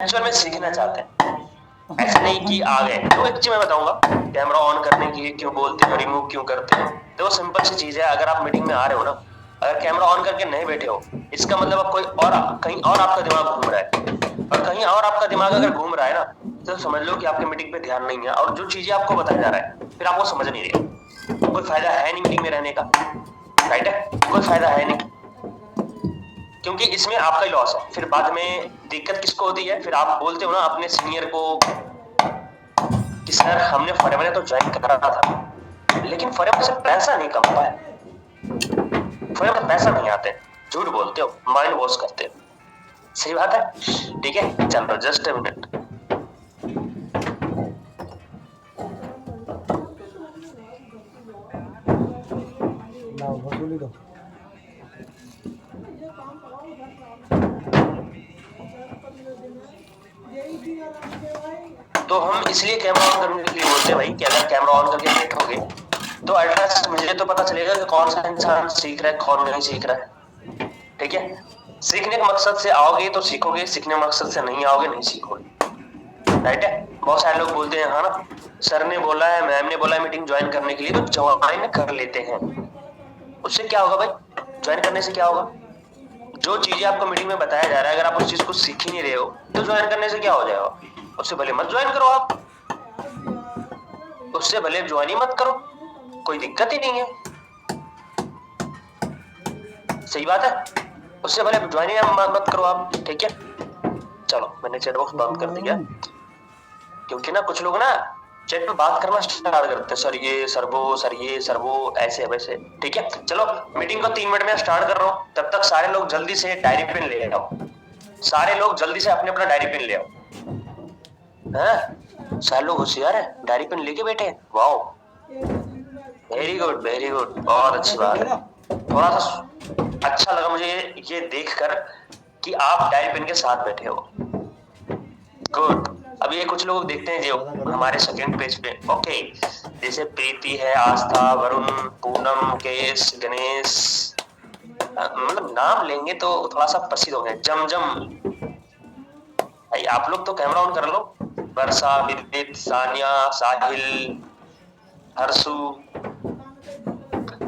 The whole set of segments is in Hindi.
एक्चुअल में सीखना चाहते हैं, ऐसा नहीं कि आ गए। तो एक चीज मैं बताऊंगा, कैमरा ऑन करने की क्यों बोलते हैं, रिमूव क्यों करते हैं। तो सिंपल सी चीज है, अगर आप मीटिंग में आ रहे हो ना, अगर कैमरा ऑन करके नहीं बैठे हो, इसका मतलब आप कोई और कहीं और आपका दिमाग घूम रहा है, और कहीं और आपका दिमाग अगर घूम रहा है ना, तो समझ लो कि आपके मीटिंग पे ध्यान नहीं है, और जो चीजें आपको बताया जा रहा है फिर आपको समझ नहीं रही। कोई फायदा है नहीं मीटिंग में रहने का, राइट है, कोई फायदा है नहीं, क्योंकि इसमें आपका ही लॉस है। फिर बाद में दिक्कत किसको होती है, फिर आप बोलते हो ना अपने सीनियर को कि सर हमने फॉरेवर तो ज्वाइन करा था, लेकिन फॉरेवर से पैसा नहीं कमा पाया, फॉरेवर पैसा नहीं आते, झूठ बोलते हो, माइंड वॉश करते हो। सही बात है, ठीक है, चलो जस्ट अ मिनट। तो हम इसलिए कैमरा ऑन करने के लिए बोलते हैं भाई कि अगर कैमरा ऑन करके बैठोगे तो एटलीस्ट मुझे तो पता चलेगा कि कौन सा इंसान सीख रहा है, कौन नहीं सीख रहा है, ठीक है। सीखने के मकसद से आओगे तो सीखोगे, सीखने के मकसद से नहीं आओगे नहीं सीखोगे, राइट है। बहुत सारे लोग बोलते हैं हाँ ना, सर ने बोला है, मैम ने बोला है मीटिंग ज्वाइन करने के लिए, तो ज्वाइन कर लेते हैं। उससे क्या होगा भाई, ज्वाइन करने से क्या होगा, जो चीजें आपको मीटिंग में बताया जा रहा है, अगर आप उस चीज को सीख ही नहीं रहे हो तो ज्वाइन करने से क्या हो जाएगा। उससे भले मत ज्वाइन करो आप, उससे भले ज्वाइन ही मत करो, कोई दिक्कत ही नहीं है, सही बात है। उससे भले ज्वाइन ही मत करो आप, ठीक है। चलो मैंने चैट बॉक्स बंद कर दिया, क्योंकि ना कुछ लोग ना चैट पे बात करना स्टार्ट करते हैं, सर ये सर वो, सर ये सर वो, ऐसे वैसे, ठीक है। चलो मीटिंग को 3 मिनट में स्टार्ट कर रहा हूँ, तब तक सारे लोग जल्दी से डायरी पेन ले आओ, सारे लोग जल्दी से अपने अपना डायरी पेन ले आओ। हैं, सारे लोग होशियार है, डायरी पेन लेके बैठे हैं, wow, very good very good, बहुत अच्छी बात है। थोड़ा सा अच्छा लगा मुझे ये देखकर कि आप डायरी पेन के साथ बैठे हो, गुड। अब ये कुछ लोग देखते हैं जो हमारे सेकंड पेज पे, ओके, जैसे प्रीति है, आस्था, वरुण, पूनम, मुकेश, गणेश, मतलब नाम लेंगे तो थोड़ा सा प्रसिद्ध हो गए, जमजम भाई, आप लोग तो कैमरा ऑन कर लो, वर्षा, विदित, सानिया, साहिल, हर्षु,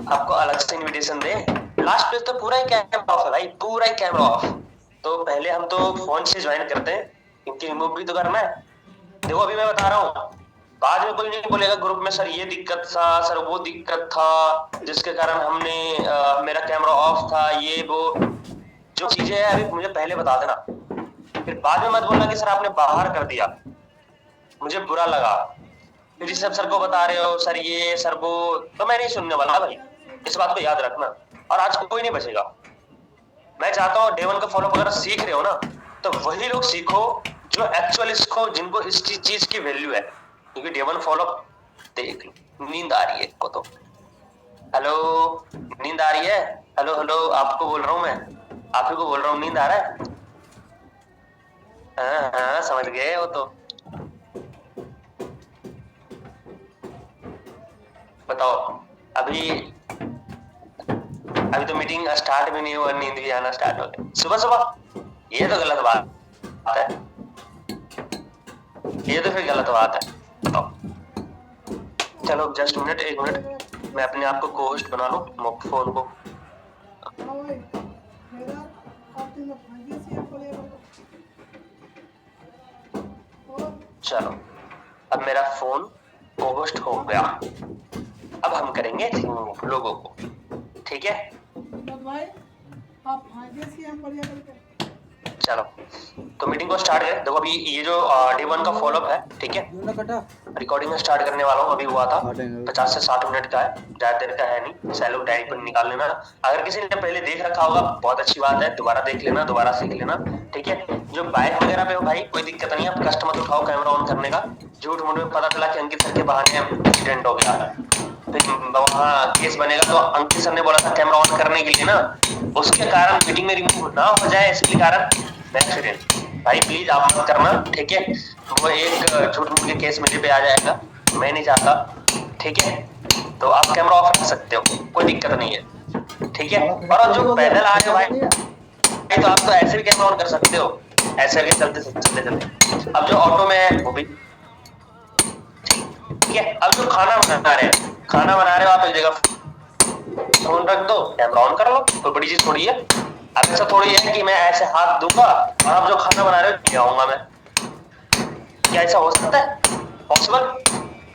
आपको अलग से इनविटेशन दे। लास्ट पेज तो पूरा ही कैमरा ऑफ है भाई, पूरा ही कैमरा ऑफ। तो पहले हम तो फोन से ज्वाइन करते हैं, क्योंकि रिमूव भी तो करना है। देखो अभी मैं बता रहा हूँ, बाद में कोई नहीं बोलेगा ग्रुप में सर ये दिक्कत था, सर वो दिक्कत था, जिसके कारण हमने मेरा कैमरा ऑफ था, ये वो जो चीजें है अभी मुझे पहले बता देना, फिर बाद में मत बोलना कि सर आपने बाहर कर दिया, मुझे बुरा लगा, फिर ऋषभ सर को बता रहे हो सर ये सर वो, तो मैं नहीं सुनने वाला भाई, इस बात को याद रखना। और आज कोई नहीं बचेगा। मैं चाहता हूँ डे 1 का फॉलो अगर सीख रहे हो ना, तो वही लोग सीखो जो एक्चुअल इसको, जिनको इस चीज की वैल्यू है, क्योंकि डे 1 फॉलो देख लो, नींद आ रही है को तो, हेलो नींद आ रही है, हेलो हेलो आपको बोल रहा हूँ मैं, आप ही को बोल रहा हूँ, नींद आ रहा है, हाँ हाँ समझ गए वो तो। बताओ, अभी अभी तो मीटिंग स्टार्ट भी नहीं हुआ, नींद भी आना स्टार्ट हो गया सुबह सुबह, ये तो गलत बात है, ये तो फिर गलत बात है। तो चलो जस्ट मिनट, 1 मिनट, मैं अपने आप को को-होस्ट बना लूं फोन को। चलो अब मेरा फोन को-होस्ट हो गया, अब हम करेंगे लोगों को, ठीक है। चलो तो मीटिंग को स्टार्ट करें। देखो अभी ये जो डे 1 का फॉलोअप है, ठीक है, रिकॉर्डिंग में स्टार्ट करने वाला हूँ, अभी हुआ था 50 से 60 मिनट का है, ज्यादा देर का है नहीं, सैलो डायरी पर निकाल लेना। अगर किसी ने पहले देख रखा होगा बहुत अच्छी बात है, दोबारा देख लेना, दोबारा सीख लेना, ठीक है। जो बाइक वगैरह पे हो भाई कोई दिक्कत नहीं है, आप कस्टमर उठाओ कैमरा ऑन करने का, झूठ मूठ में पता चला कि अंकित सर के बहाने एक्सीडेंट हो गया, फिर वहाँ केस बनेगा। तो अंकित सर ने बोला था कैमरा ऑन करने के लिए ना, उसके कारण मीटिंग में रिमूव ना हो जाए, इसके कारण एक्सीडेंट, भाई प्लीज आप मत करना, ठीक है। वो एक झूठ मूठ के केस मेरे पे आ जाएगा, मैं नहीं चाहता, ठीक है। तो आप कैमरा ऑफ रख सकते हो, कोई दिक्कत नहीं है, ठीक है। और जो पैदल आ रहे हो भाई, तो आप तो ऐसे भी कैमरा ऑन कर सकते हो, ऐसे करके चलते चलते चलते। अब जो ऑटो में है वो भी ठीक है। अब जो खाना बना रहे हो आप, एक जगह फोन रख दो, कैमरा ऑन कर लो, कोई बड़ी चीज थोड़ी है। अब ऐसा थोड़ी है कि मैं ऐसे हाथ दूंगा और आप जो खाना बना रहे हो ले आऊंगा मैं। क्या ऐसा हो सकता है? पॉसिबल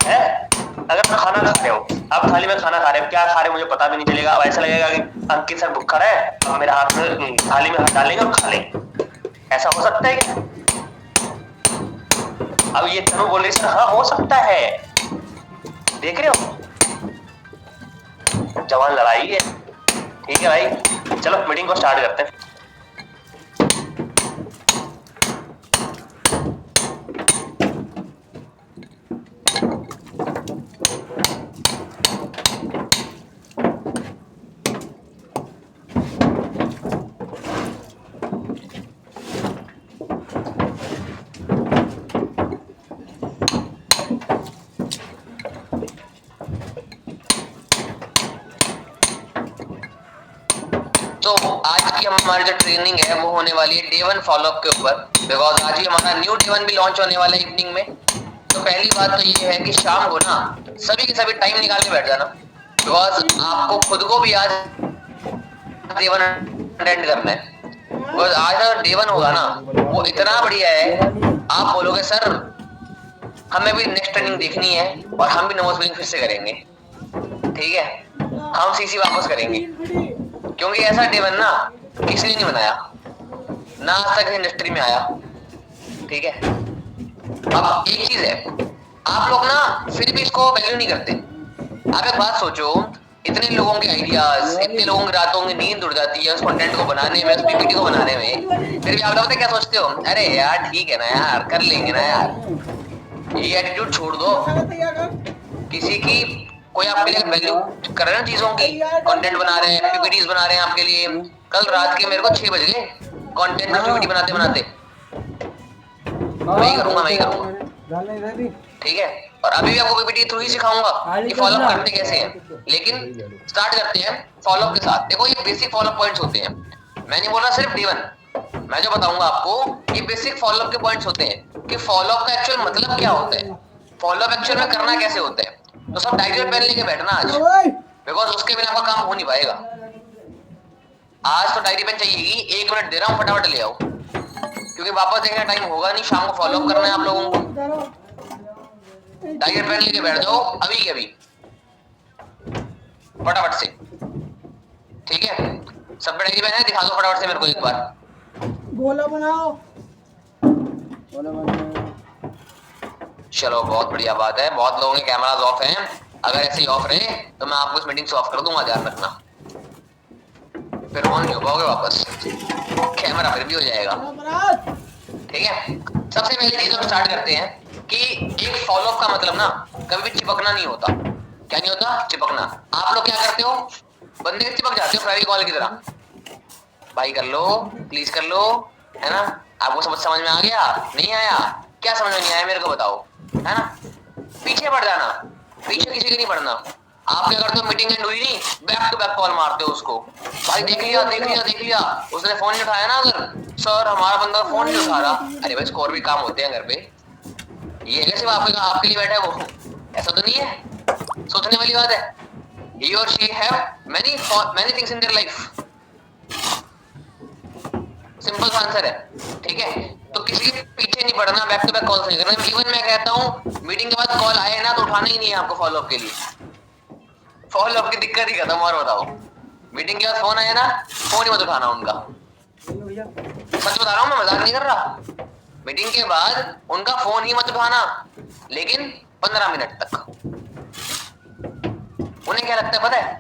है? अगर आप खाना खा रहे हो, आप थाली में खाना खा रहे हो, क्या खा रहे हो मुझे पता भी नहीं चलेगा। अब ऐसा लगेगा कि अंकित सर भूखा है, अब मेरे हाथ में थाली में हाथ डालेंगे और खा लेंगे। ऐसा हो सकता है क्या? अब ये तनु बोल रही सर हाँ हो सकता है। देख रहे हो जवान लड़ाई है। ठीक है भाई, चलो मीटिंग को स्टार्ट करते हैं। तो आज की हमारी जो ट्रेनिंग है वो होने वाली है डे 1 फॉलोअप के ऊपर, बिकॉज आज ही हमारा न्यू डे 1 भी लॉन्च होने वाला है इवनिंग में। तो पहली बात तो ये है कि शाम को ना सभी के सभी टाइम निकाल के बैठ जाना, बिकॉज आपको खुद को भी आज डे 1 अटेंड करना है। बिकॉज आज का डे 1 होगा ना वो इतना बढ़िया है, आप बोलोगे सर हमें भी नेक्स्ट ट्रेनिंग देखनी है और हम भी नमोस बिलिंग फिर से करेंगे। ठीक है, हम सीसी वापस करेंगे, क्योंकि ऐसा डे 1 ना किसी ने नहीं बनाया ना आज तक इंडस्ट्री में आया। ठीक है, अब एक चीज है, आप लोग ना फिर भी इसको वैल्यू नहीं करते। आप एक बात सोचो, इतने लोगों के आइडियाज, इतने लोगों की रातों की नींद उड़ जाती है उस कंटेंट को बनाने में, उस पीपीटी को बनाने में, फिर भी आप लोग क्या सोचते हो, अरे यार ठीक है ना यार, कर लेंगे ना यार। ये एटीट्यूड छोड़ दो। किसी की कोई आपके लिए वैल्यू कर रहे हैं चीजों की, कंटेंट बना रहे हैं, पीपीटीज बना रहे हैं आपके लिए। कल रात के मेरे को 6 बज गए कंटेंट में पीपीटी बनाते बनाते। मैं ही करूंगा। ठीक है, और अभी भी आपको पीपीटी थ्रू ही सिखाऊंगा कि फॉलोअप करते कैसे हैं। लेकिन स्टार्ट करते हैं फॉलोअप के साथ। देखो ये बेसिक फॉलोअप पॉइंट्स होते हैं, मैं नहीं बोल रहा सिर्फ डे 1, मैं जो बताऊंगा आपको ये बेसिक फॉलोअप के पॉइंट्स होते हैं कि फॉलोअप का एक्चुअल मतलब क्या होता है, फॉलोअप एक्चुअल में करना कैसे होता है। तो सब डायरी और पेन लेके बैठना आज, बिकॉज उसके बिना आपका काम हो नहीं पाएगा। आज तो डायरी पेन चाहिए, 1 मिनट दे रहा हूँ, फटाफट ले आओ, क्योंकि वापस देखने का टाइम होगा नहीं, शाम को फॉलोअप करना है आप लोगों को। डायरी पेन लेके बैठ जाओ अभी के अभी फटाफट से। ठीक है, सब पे डायरी पेन है, दिखा दो फटाफट से मेरे को एक बार। गोला बनाओ, गोला बनाओ। चलो बहुत बढ़िया बात है, बहुत लोगों के कैमरास ऑफ हैं। अगर ऐसे ही ऑफ रहे तो मैं आपको इस मीटिंग से ऑफ कर दूंगा, ध्यान रखना, फिर ऑन नहीं हो पाओगे वापस, कैमरा फिर भी हो जाएगा। ठीक है, सबसे पहले चीज हम स्टार्ट करते हैं कि एक फॉलोअप का मतलब ना कभी भी चिपकना नहीं होता। क्या नहीं होता? चिपकना। आप लोग क्या करते हो, बंदे के चिपक जाते हो फेविकॉल की तरह, भाई कर लो प्लीज कर लो, है ना। आपको समझ में आ गया? नहीं आया? क्या समझ में नहीं आया मेरे को बताओ, है ना। पीछे बढ़ जाना, पीछे किसी के नहीं पड़ना। आप क्या करते हो, मीटिंग एंड हुई नहीं, बैक टू बैक कॉल मारते हो उसको, भाई देख लिया देख लिया देख लिया, उसने फोन नहीं उठाया ना, अगर सर हमारा बंदा फोन नहीं उठा रहा, अरे भाई स्कोर भी काम होते हैं घर पे, ये है सिर्फ आपके लिए बैठा है वो, ऐसा तो नहीं है। सोचने वाली बात है, he or she have many things in their life, simple answer है। ठीक है, तो किसी के पीछे नहीं पड़ना, बैक टू बैक कॉल नहीं करना। इवन मैं कहता हूँ मीटिंग के बाद कॉल आए ना तो उठाना ही नहीं है आपको फॉलोअप के लिए, फॉलोअप की दिक्कत ही खत्म। और बताओ, मीटिंग के बाद फोन आया ना, फोन ही मत उठाना उनका, सच बता रहा हूँ मैं, मजाक नहीं कर रहा। मीटिंग के बाद उनका फोन ही मत उठाना, लेकिन 15 मिनट तक। उन्हें क्या लगता है पता है,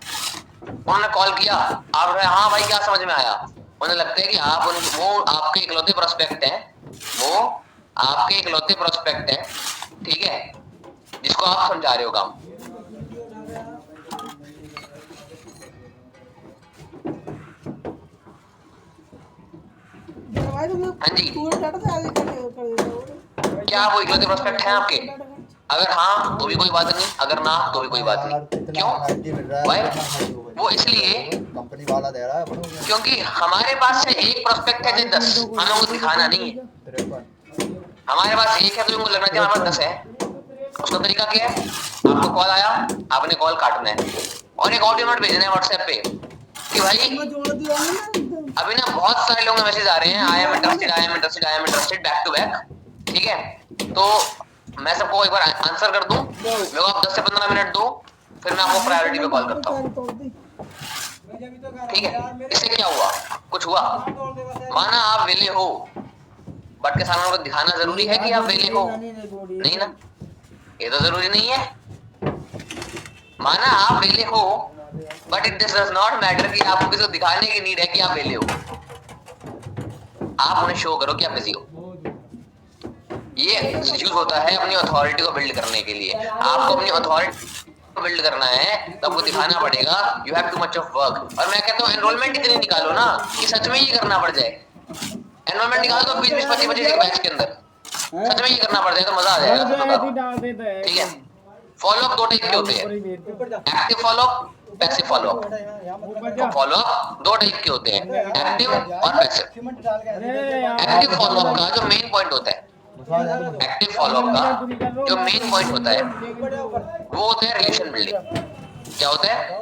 उन्होंने कॉल किया, आप हाँ भाई क्या समझ में आया, उन्हें लगता है कि आप वो आपके इकलौते प्रोस्पेक्ट हैं, वो आपके इकलौते प्रोस्पेक्ट हैं, ठीक है, जिसको आप समझा रहे हो काम। हाँ जी, क्या वो इकलौते प्रोस्पेक्ट हैं आपके? अगर हाँ तो भी कोई बात नहीं, अगर ना तो भी कोई बात नहीं। क्यों भाई? वो इसलिए वाला दे रहा है क्योंकि हमारे पास से एक प्रोस्पेक्ट है जो 10, हमें वो दिखाना नहीं है। 53। हमारे पास एक है तो उनको लगना चाहिए हमारे पास 10 है। उसका तरीका क्या है? आपको कॉल आया, आपने कॉल काटना है और एक ऑडियो नोट भेजना है व्हाट्सएप पे कि भाई अभी ना बहुत सारे लोगों के मैसेज आ रहे हैं, I am interested, I am interested, I am interested, back to back. ठीक है, तो मैं सबको एक बार आंसर कर दूं, मेरे को आप 10 से 15 मिनट दो, फिर मैं आपको प्रायोरिटी पे कॉल करता हूँ। ठीक है, इससे क्या हुआ? कुछ हुआ? माना आप वेले हो, बट के सामने को दिखाना जरूरी है कि आप वेले हो? नहीं ना, ये तो जरूरी नहीं है। माना आप वेले हो, but it does not matter कि आपको किसी को दिखाने की नीड है कि आप वेले हो। आप उन्हें शो करो कि आप बिजी हो। ये यूज होता है अपनी अथॉरिटी को बिल्ड करने के लिए। आपको अपनी अथॉरिटी को बिल्ड करना है तो आपको दिखाना पड़ेगा you have too much of work. और मैं कहता हूँ एनरोलमेंट इतनी निकालो ना कि सच में ये करना पड़ जाए। एनरोलमेंट निकालो तो 20-20, 25-25 एक बैच के अंदर सच में ये करना पड़ जाए तो मजा आ जाएगा। ठीक है, फॉलो अप 2 टाइप के होते हैं, active follow up, passive follow up. तो फॉलो अप 2 टाइप के होते हैं, एक्टिव और पैसिव। एक्टिव फॉलो अप का जो मेन पॉइंट होता है, एक्टिव फॉलो अप का जो मेन पॉइंट होता है वो होता है रिलेशन बिल्डिंग। क्या होता है?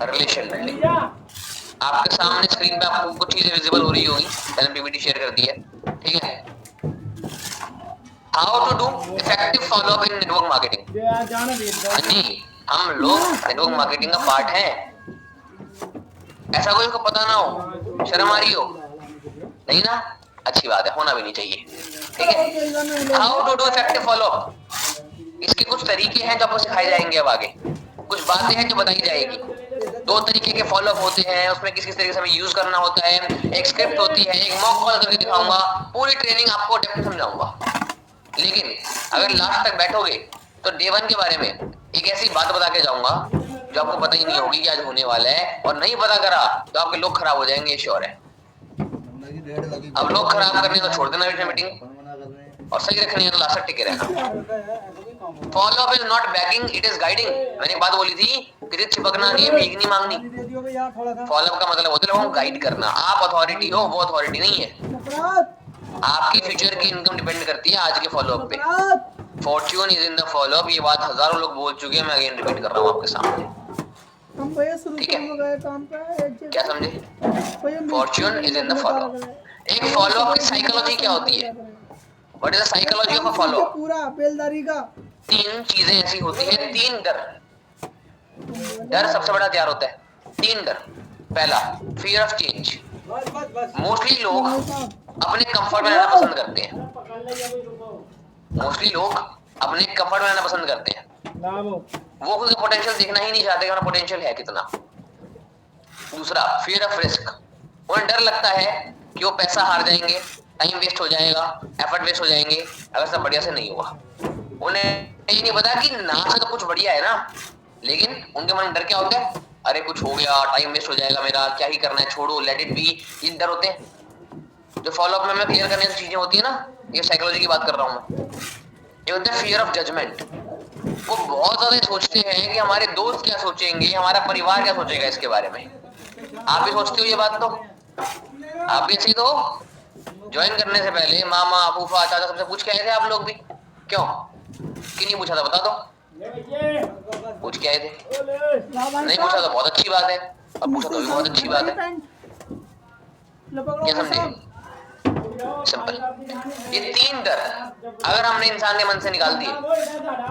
Relation building. आपके सामने स्क्रीन पे आपको कुछ चीजें विजिबल हो रही होगी, मैंने पीपीटी शेयर कर दी है। ठीक है, how to do effective follow up in network marketing. हाँ जी, हम लोग नेटवर्क मार्केटिंग का पार्ट है। ऐसा कोई को पता ना हो, शर्म आ रही हो? नहीं ना, अच्छी बात है, होना भी नहीं चाहिए। ठीक है, how to do effective follow up, इसके कुछ तरीके हैं जो आपको सिखाए जाएंगे अब आगे, कुछ बातें हैं जो बताई जाएगी। 2 तरीके के फॉलो अप होते हैं, उसमें किस किस तरीके से हमें यूज करना होता है, एक स्क्रिप्ट होती है, एक मॉक कॉल करके दिखाऊंगा, पूरी ट्रेनिंग आपको डेप्थ में समझाऊंगा। लेकिन अगर लास्ट तक बैठोगे तो डे 1 के बारे में एक ऐसी बात बता के जाऊंगा जो आपको पता ही नहीं होगी कि आज होने वाला है, और नहीं पता करा तो आपके लोग खराब हो जाएंगे, श्योर है। अब लोग खराब करने तो छोड़ देना बीच में मीटिंग, और सही रखनी है तो लास्ट तक टिके रहना। Follow up is not bagging, it is guiding. मैंने एक बात बोली थी, किसी चिपकना नहीं है, भीख नहीं मांगनी। फॉलो अप का मतलब होता है लोगों को गाइड करना। आप अथॉरिटी हो, वो अथॉरिटी नहीं है। आपकी फ्यूचर की इनकम डिपेंड करती है आज के फॉलो अप पे। Fortune is in the follow up, ये बात हजारों लोग बोल चुके हैं, मैं अगेन रिपीट कर रहा हूँ आपके सामने। ठीक है, क्या समझे? Fortune is in the follow up. एक फॉलो अप की साइकोलॉजी क्या होती है? What is the psychology of a follow up? पूरा बेलदारी का 3 चीजें ऐसी होती है, 3 डर। डर सबसे बड़ा हथियार होता है। 3 डर। पहला, फियर ऑफ चेंज। मोस्टली लोग अपने कंफर्ट में रहना पसंद करते हैं। मोस्टली लोग अपने कंफर्ट में रहना पसंद करते हैं। वो खुद का पोटेंशियल देखना ही नहीं चाहते कि हमारा पोटेंशियल है कितना। दूसरा, फियर ऑफ रिस्क। उन्हें डर लगता है कि वो पैसा हार जाएंगे, टाइम वेस्ट हो जाएगा, एफर्ट वेस्ट हो जाएंगे अगर सब बढ़िया से नहीं हुआ। उन्हें ये नहीं पता कि ना से तो कुछ बढ़िया है ना, लेकिन उनके मन में डर क्या होता है? अरे कुछ हो गया, टाइम वेस्ट हो जाएगा मेरा, क्या ही करना है, छोड़ो, लेट इट बी। ये डर होते हैं जो फॉलो अप में हमें क्लियर करने की चीजें होती है ना, ये साइकोलॉजी की बात कर रहा हूँ मैं। ये होता है फियर ऑफ जजमेंट। वो बहुत ज्यादा सोचते हैं कि हमारे दोस्त क्या सोचेंगे, हमारा परिवार क्या सोचेगा इसके बारे में। आप भी सोचते हो ये बात? तो आप भी ऐसे ही तो ज्वाइन करने से पहले मामा, फूफा, चाचा सबसे पूछ के आए थे आप लोग भी? क्यों? कि नहीं पूछा था? बता दो। पूछ के आए थे? नहीं पूछा तो बहुत अच्छी बात है, और पूछा तो भी बहुत अच्छी बात है। क्या समझे? सिंपल। ये 3 डर अगर हमने इंसान के मन से निकाल दिए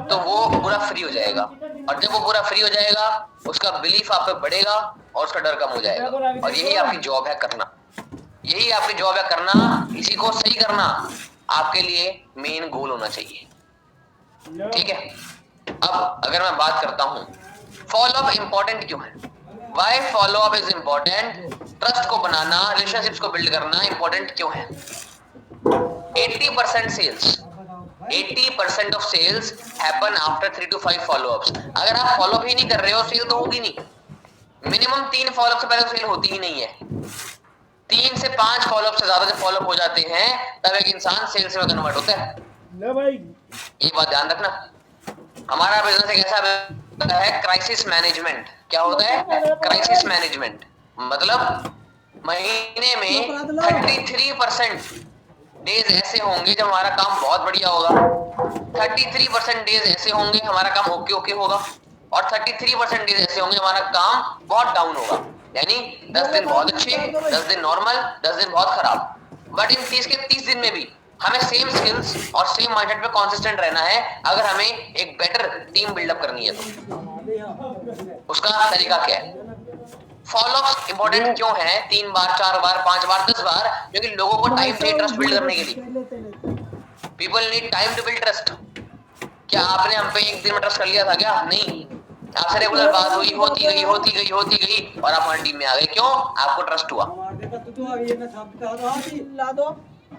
तो वो पूरा फ्री हो जाएगा, और जब वो पूरा फ्री हो जाएगा उसका बिलीफ आप पे बढ़ेगा और उसका डर कम हो जाएगा। और यही आपकी जॉब है करना, यही आपकी जॉब है करना, इसी को सही करना आपके लिए मेन गोल होना चाहिए। ठीक है, अब अगर मैं बात करता हूं फॉलो अप इंपॉर्टेंट क्यों है, why follow up is important, trust को बनाना, रिलेशनशिप्स को बिल्ड करना इंपॉर्टेंट क्यों है। 80% sales, 80% of sales happen after 3 to 5 follow ups. अगर आप फॉलोअप ही नहीं कर रहे हो, सेल तो होगी नहीं। मिनिमम 3 फॉलोअप से पहले सेल होती ही नहीं है। 3 से 5 फॉलोअप से ज्यादा जब फॉलोअप हो जाते हैं तब एक इंसान सेल्स में कन्वर्ट होता है। ले भाई, ये बात ध्यान रखना। हमारा बिजनेस एक ऐसा है क्राइसिस मैनेजमेंट। क्या होता है? Crisis management. मतलब महीने में 33% डेज ऐसे होंगे जब हमारा काम बहुत बढ़िया होगा, 33% डेज ऐसे होंगे हमारा काम ओके ओके होगा, और 33% डेज ऐसे होंगे हमारा काम बहुत डाउन होगा। यानी 10 दिन बहुत अच्छे, 10 दिन नॉर्मल, 10 दिन बहुत खराब। बट इन 30 के 30 दिन में भी हमें सेम स्किल्स और सेम माइंडसेट पे कंसिस्टेंट रहना है अगर हमें एक बेटर टीम बिल्डअप करनी है तो। उसका तरीका क्या है? फॉलोअप इंपॉर्टेंट क्यों है? 3 बार, 4 बार, 5 बार, 10 बार, क्योंकि लोगों को टाइम चाहिए ट्रस्ट बिल्ड करने के लिए। People need time to build trust. क्या आपने हम पे एक दिन में ट्रस्ट कर लिया था क्या? नहीं, आपसे रेगुलर बात हुई, होती गई और आप हमारी टीम में आ गए। क्यों? आपको ट्रस्ट हुआ।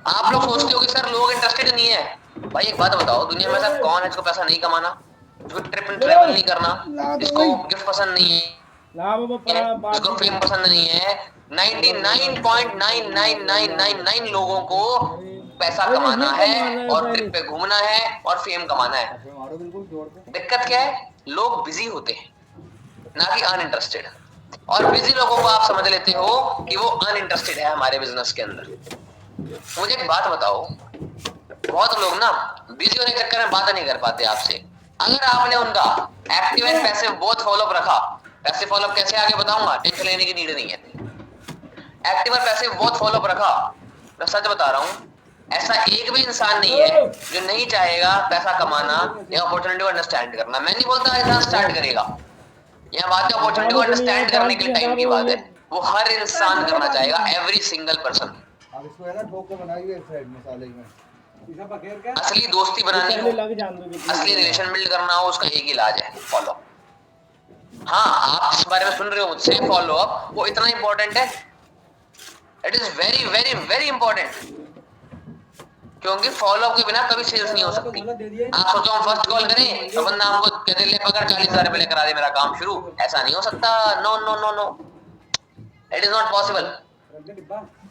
आप लोग सोचते हो कि सर लोग इंटरेस्टेड नहीं है। भाई एक बात बताओ, दुनिया में ऐसा कौन है जिसको पैसा नहीं कमाना, जिसको ट्रिप एंड ट्रैवल नहीं करना, जिसको गिफ्ट पसंद नहीं है, जिसको फेम पसंद नहीं है? 99.99999 लोगों को पैसा कमाना है और ट्रिप पे घूमना है और फेम कमाना है। दिक्कत क्या है? लोग बिजी होते हैं, ना कि अनइंटरेस्टेड। और बिजी लोगों को आप समझ लेते हो कि वो अनइंटरेस्टेड है हमारे बिजनेस के अंदर। मुझे एक बात बताओ, बहुत लोग ना बिजी होने के चक्कर में बात नहीं कर पाते आपसे। अगर आपने उनका active and passive both follow up रखा, पैसिव फॉलोअप कैसे आगे बताऊंगा, टेंशन लेने की नीड नहीं है। एक्टिव और पैसिव बोथ फॉलोअप रखा, मैं सच बता रहा हूं, ऐसा एक भी इंसान नहीं है जो नहीं चाहेगा पैसा कमाना या अपॉर्चुनिटी को अंडरस्टैंड करना। मैं नहीं बोलता इंसान स्टार्ट करेगा, यहाँ बात है अपॉर्चुनिटी को अंडरस्टैंड करने के लिए टाइम की बात है। वो हर इंसान करना चाहेगा, एवरी सिंगल पर्सन। अब इसको है ना ठोक के बनाइए एक साइड मसाले में। असली दोस्ती बनानी हो, असली रिलेशन बिल्ड करना हो, उसका एक ही इलाज है, फॉलो। हाँ, आप इस बारे में सुन रहे हो मुझसे, फॉलो अप वो इतना इंपॉर्टेंट है। It is very very very important, क्योंकि फॉलो अप के बिना कभी सेल्स नहीं हो सकती। आप सोचो हम फर्स्ट कॉल करें तो बंदा हमको कहते ले पकड़ 40,000 रुपए लेकर आ दे, मेरा काम शुरू। ऐसा नहीं हो सकता। No no no no, it is not possible.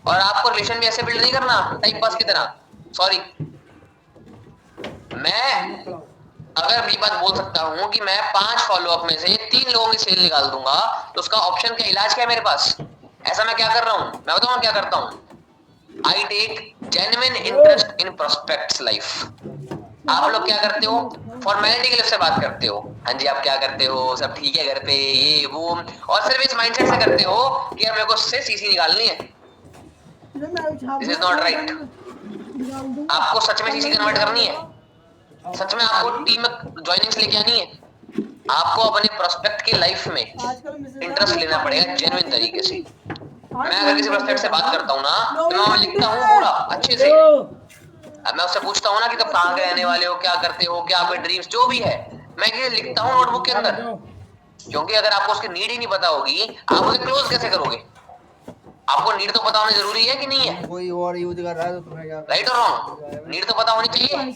और आपको रिलेशन भी ऐसे बिल्ड नहीं करना टाइम पास की तरह। सॉरी, मैं अगर ये बात बोल सकता हूं कि मैं 5 फॉलोअप में से 3 लोगों की सेल निकाल दूंगा, तो उसका ऑप्शन क्या, इलाज क्या है मेरे पास? ऐसा मैं क्या कर रहा हूं, मैं बताऊं क्या करता हूं? I take genuine interest in prospect's life. आप लोग क्या करते हो? फॉर्मेलिटी के लिए उससे बात करते हो, हाँ जी आप क्या करते हो, सब ठीक है घर पे, ये वो, और सिर्फ इस माइंडसेट से करते हो कि यार मेरे को उससे सीसी निकालनी है। This is not right. आपको सच में सीसी कन्वर्ट करनी है, सच में आपको टीम ज्वाइनिंग्स लेके आनी है, आपको अपने प्रोस्पेक्ट की लाइफ में इंटरेस्ट लेना पड़ेगा जेन्युइन तरीके से। मैं अगर किसी प्रोस्पेक्ट से बात करता हूँ ना, तो मैं लिखता हूँ पूरा अच्छे से। अब मैं उससे पूछता हूँ ना कि तुम कहाँ के रहने वाले हो, क्या करते हो, क्या आपके ड्रीम्स, जो भी है मैं ये लिखता हूँ नोटबुक के अंदर। क्योंकि अगर आपको उसकी नीड ही नहीं पता होगी, आप उसे क्लोज कैसे करोगे? आपको नीड तो पता होना जरूरी है कि नहीं है? कोई और यूज कर रहा है तो तुम्हें क्या, राइट और रॉन्ग? नीड तो पता होनी चाहिए।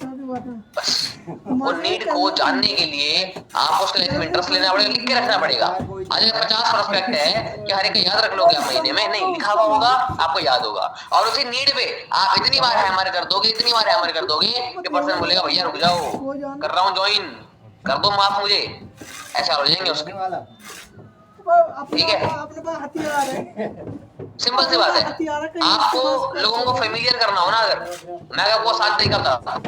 बस वो नीड को जानने के लिए आपको उसके लाइफ में इंटरेस्ट लेना पड़ेगा, लिख के रखना पड़ेगा। आज 50 प्रोस्पेक्ट है कि हर एक याद रख लोगे आप महीने में? नहीं, लिखा हुआ होगा, आपको याद होगा। और उसी नीड पे आप इतनी बार हैमर कर दोगे, इतनी बार हैमर कर दोगे कि पर्सन बोलेगा भैया रुक जाओ, कर रहा हूँ ज्वाइन, कर दो माफ मुझे, ऐसा हो जाएंगे उसके। ठीक है, अपने पास हथियार है, सिंपल सी बात है। आपको लोगों को फेमिलियर करना हो ना, अगर मैं आपको आसान तरीका बताता हूं,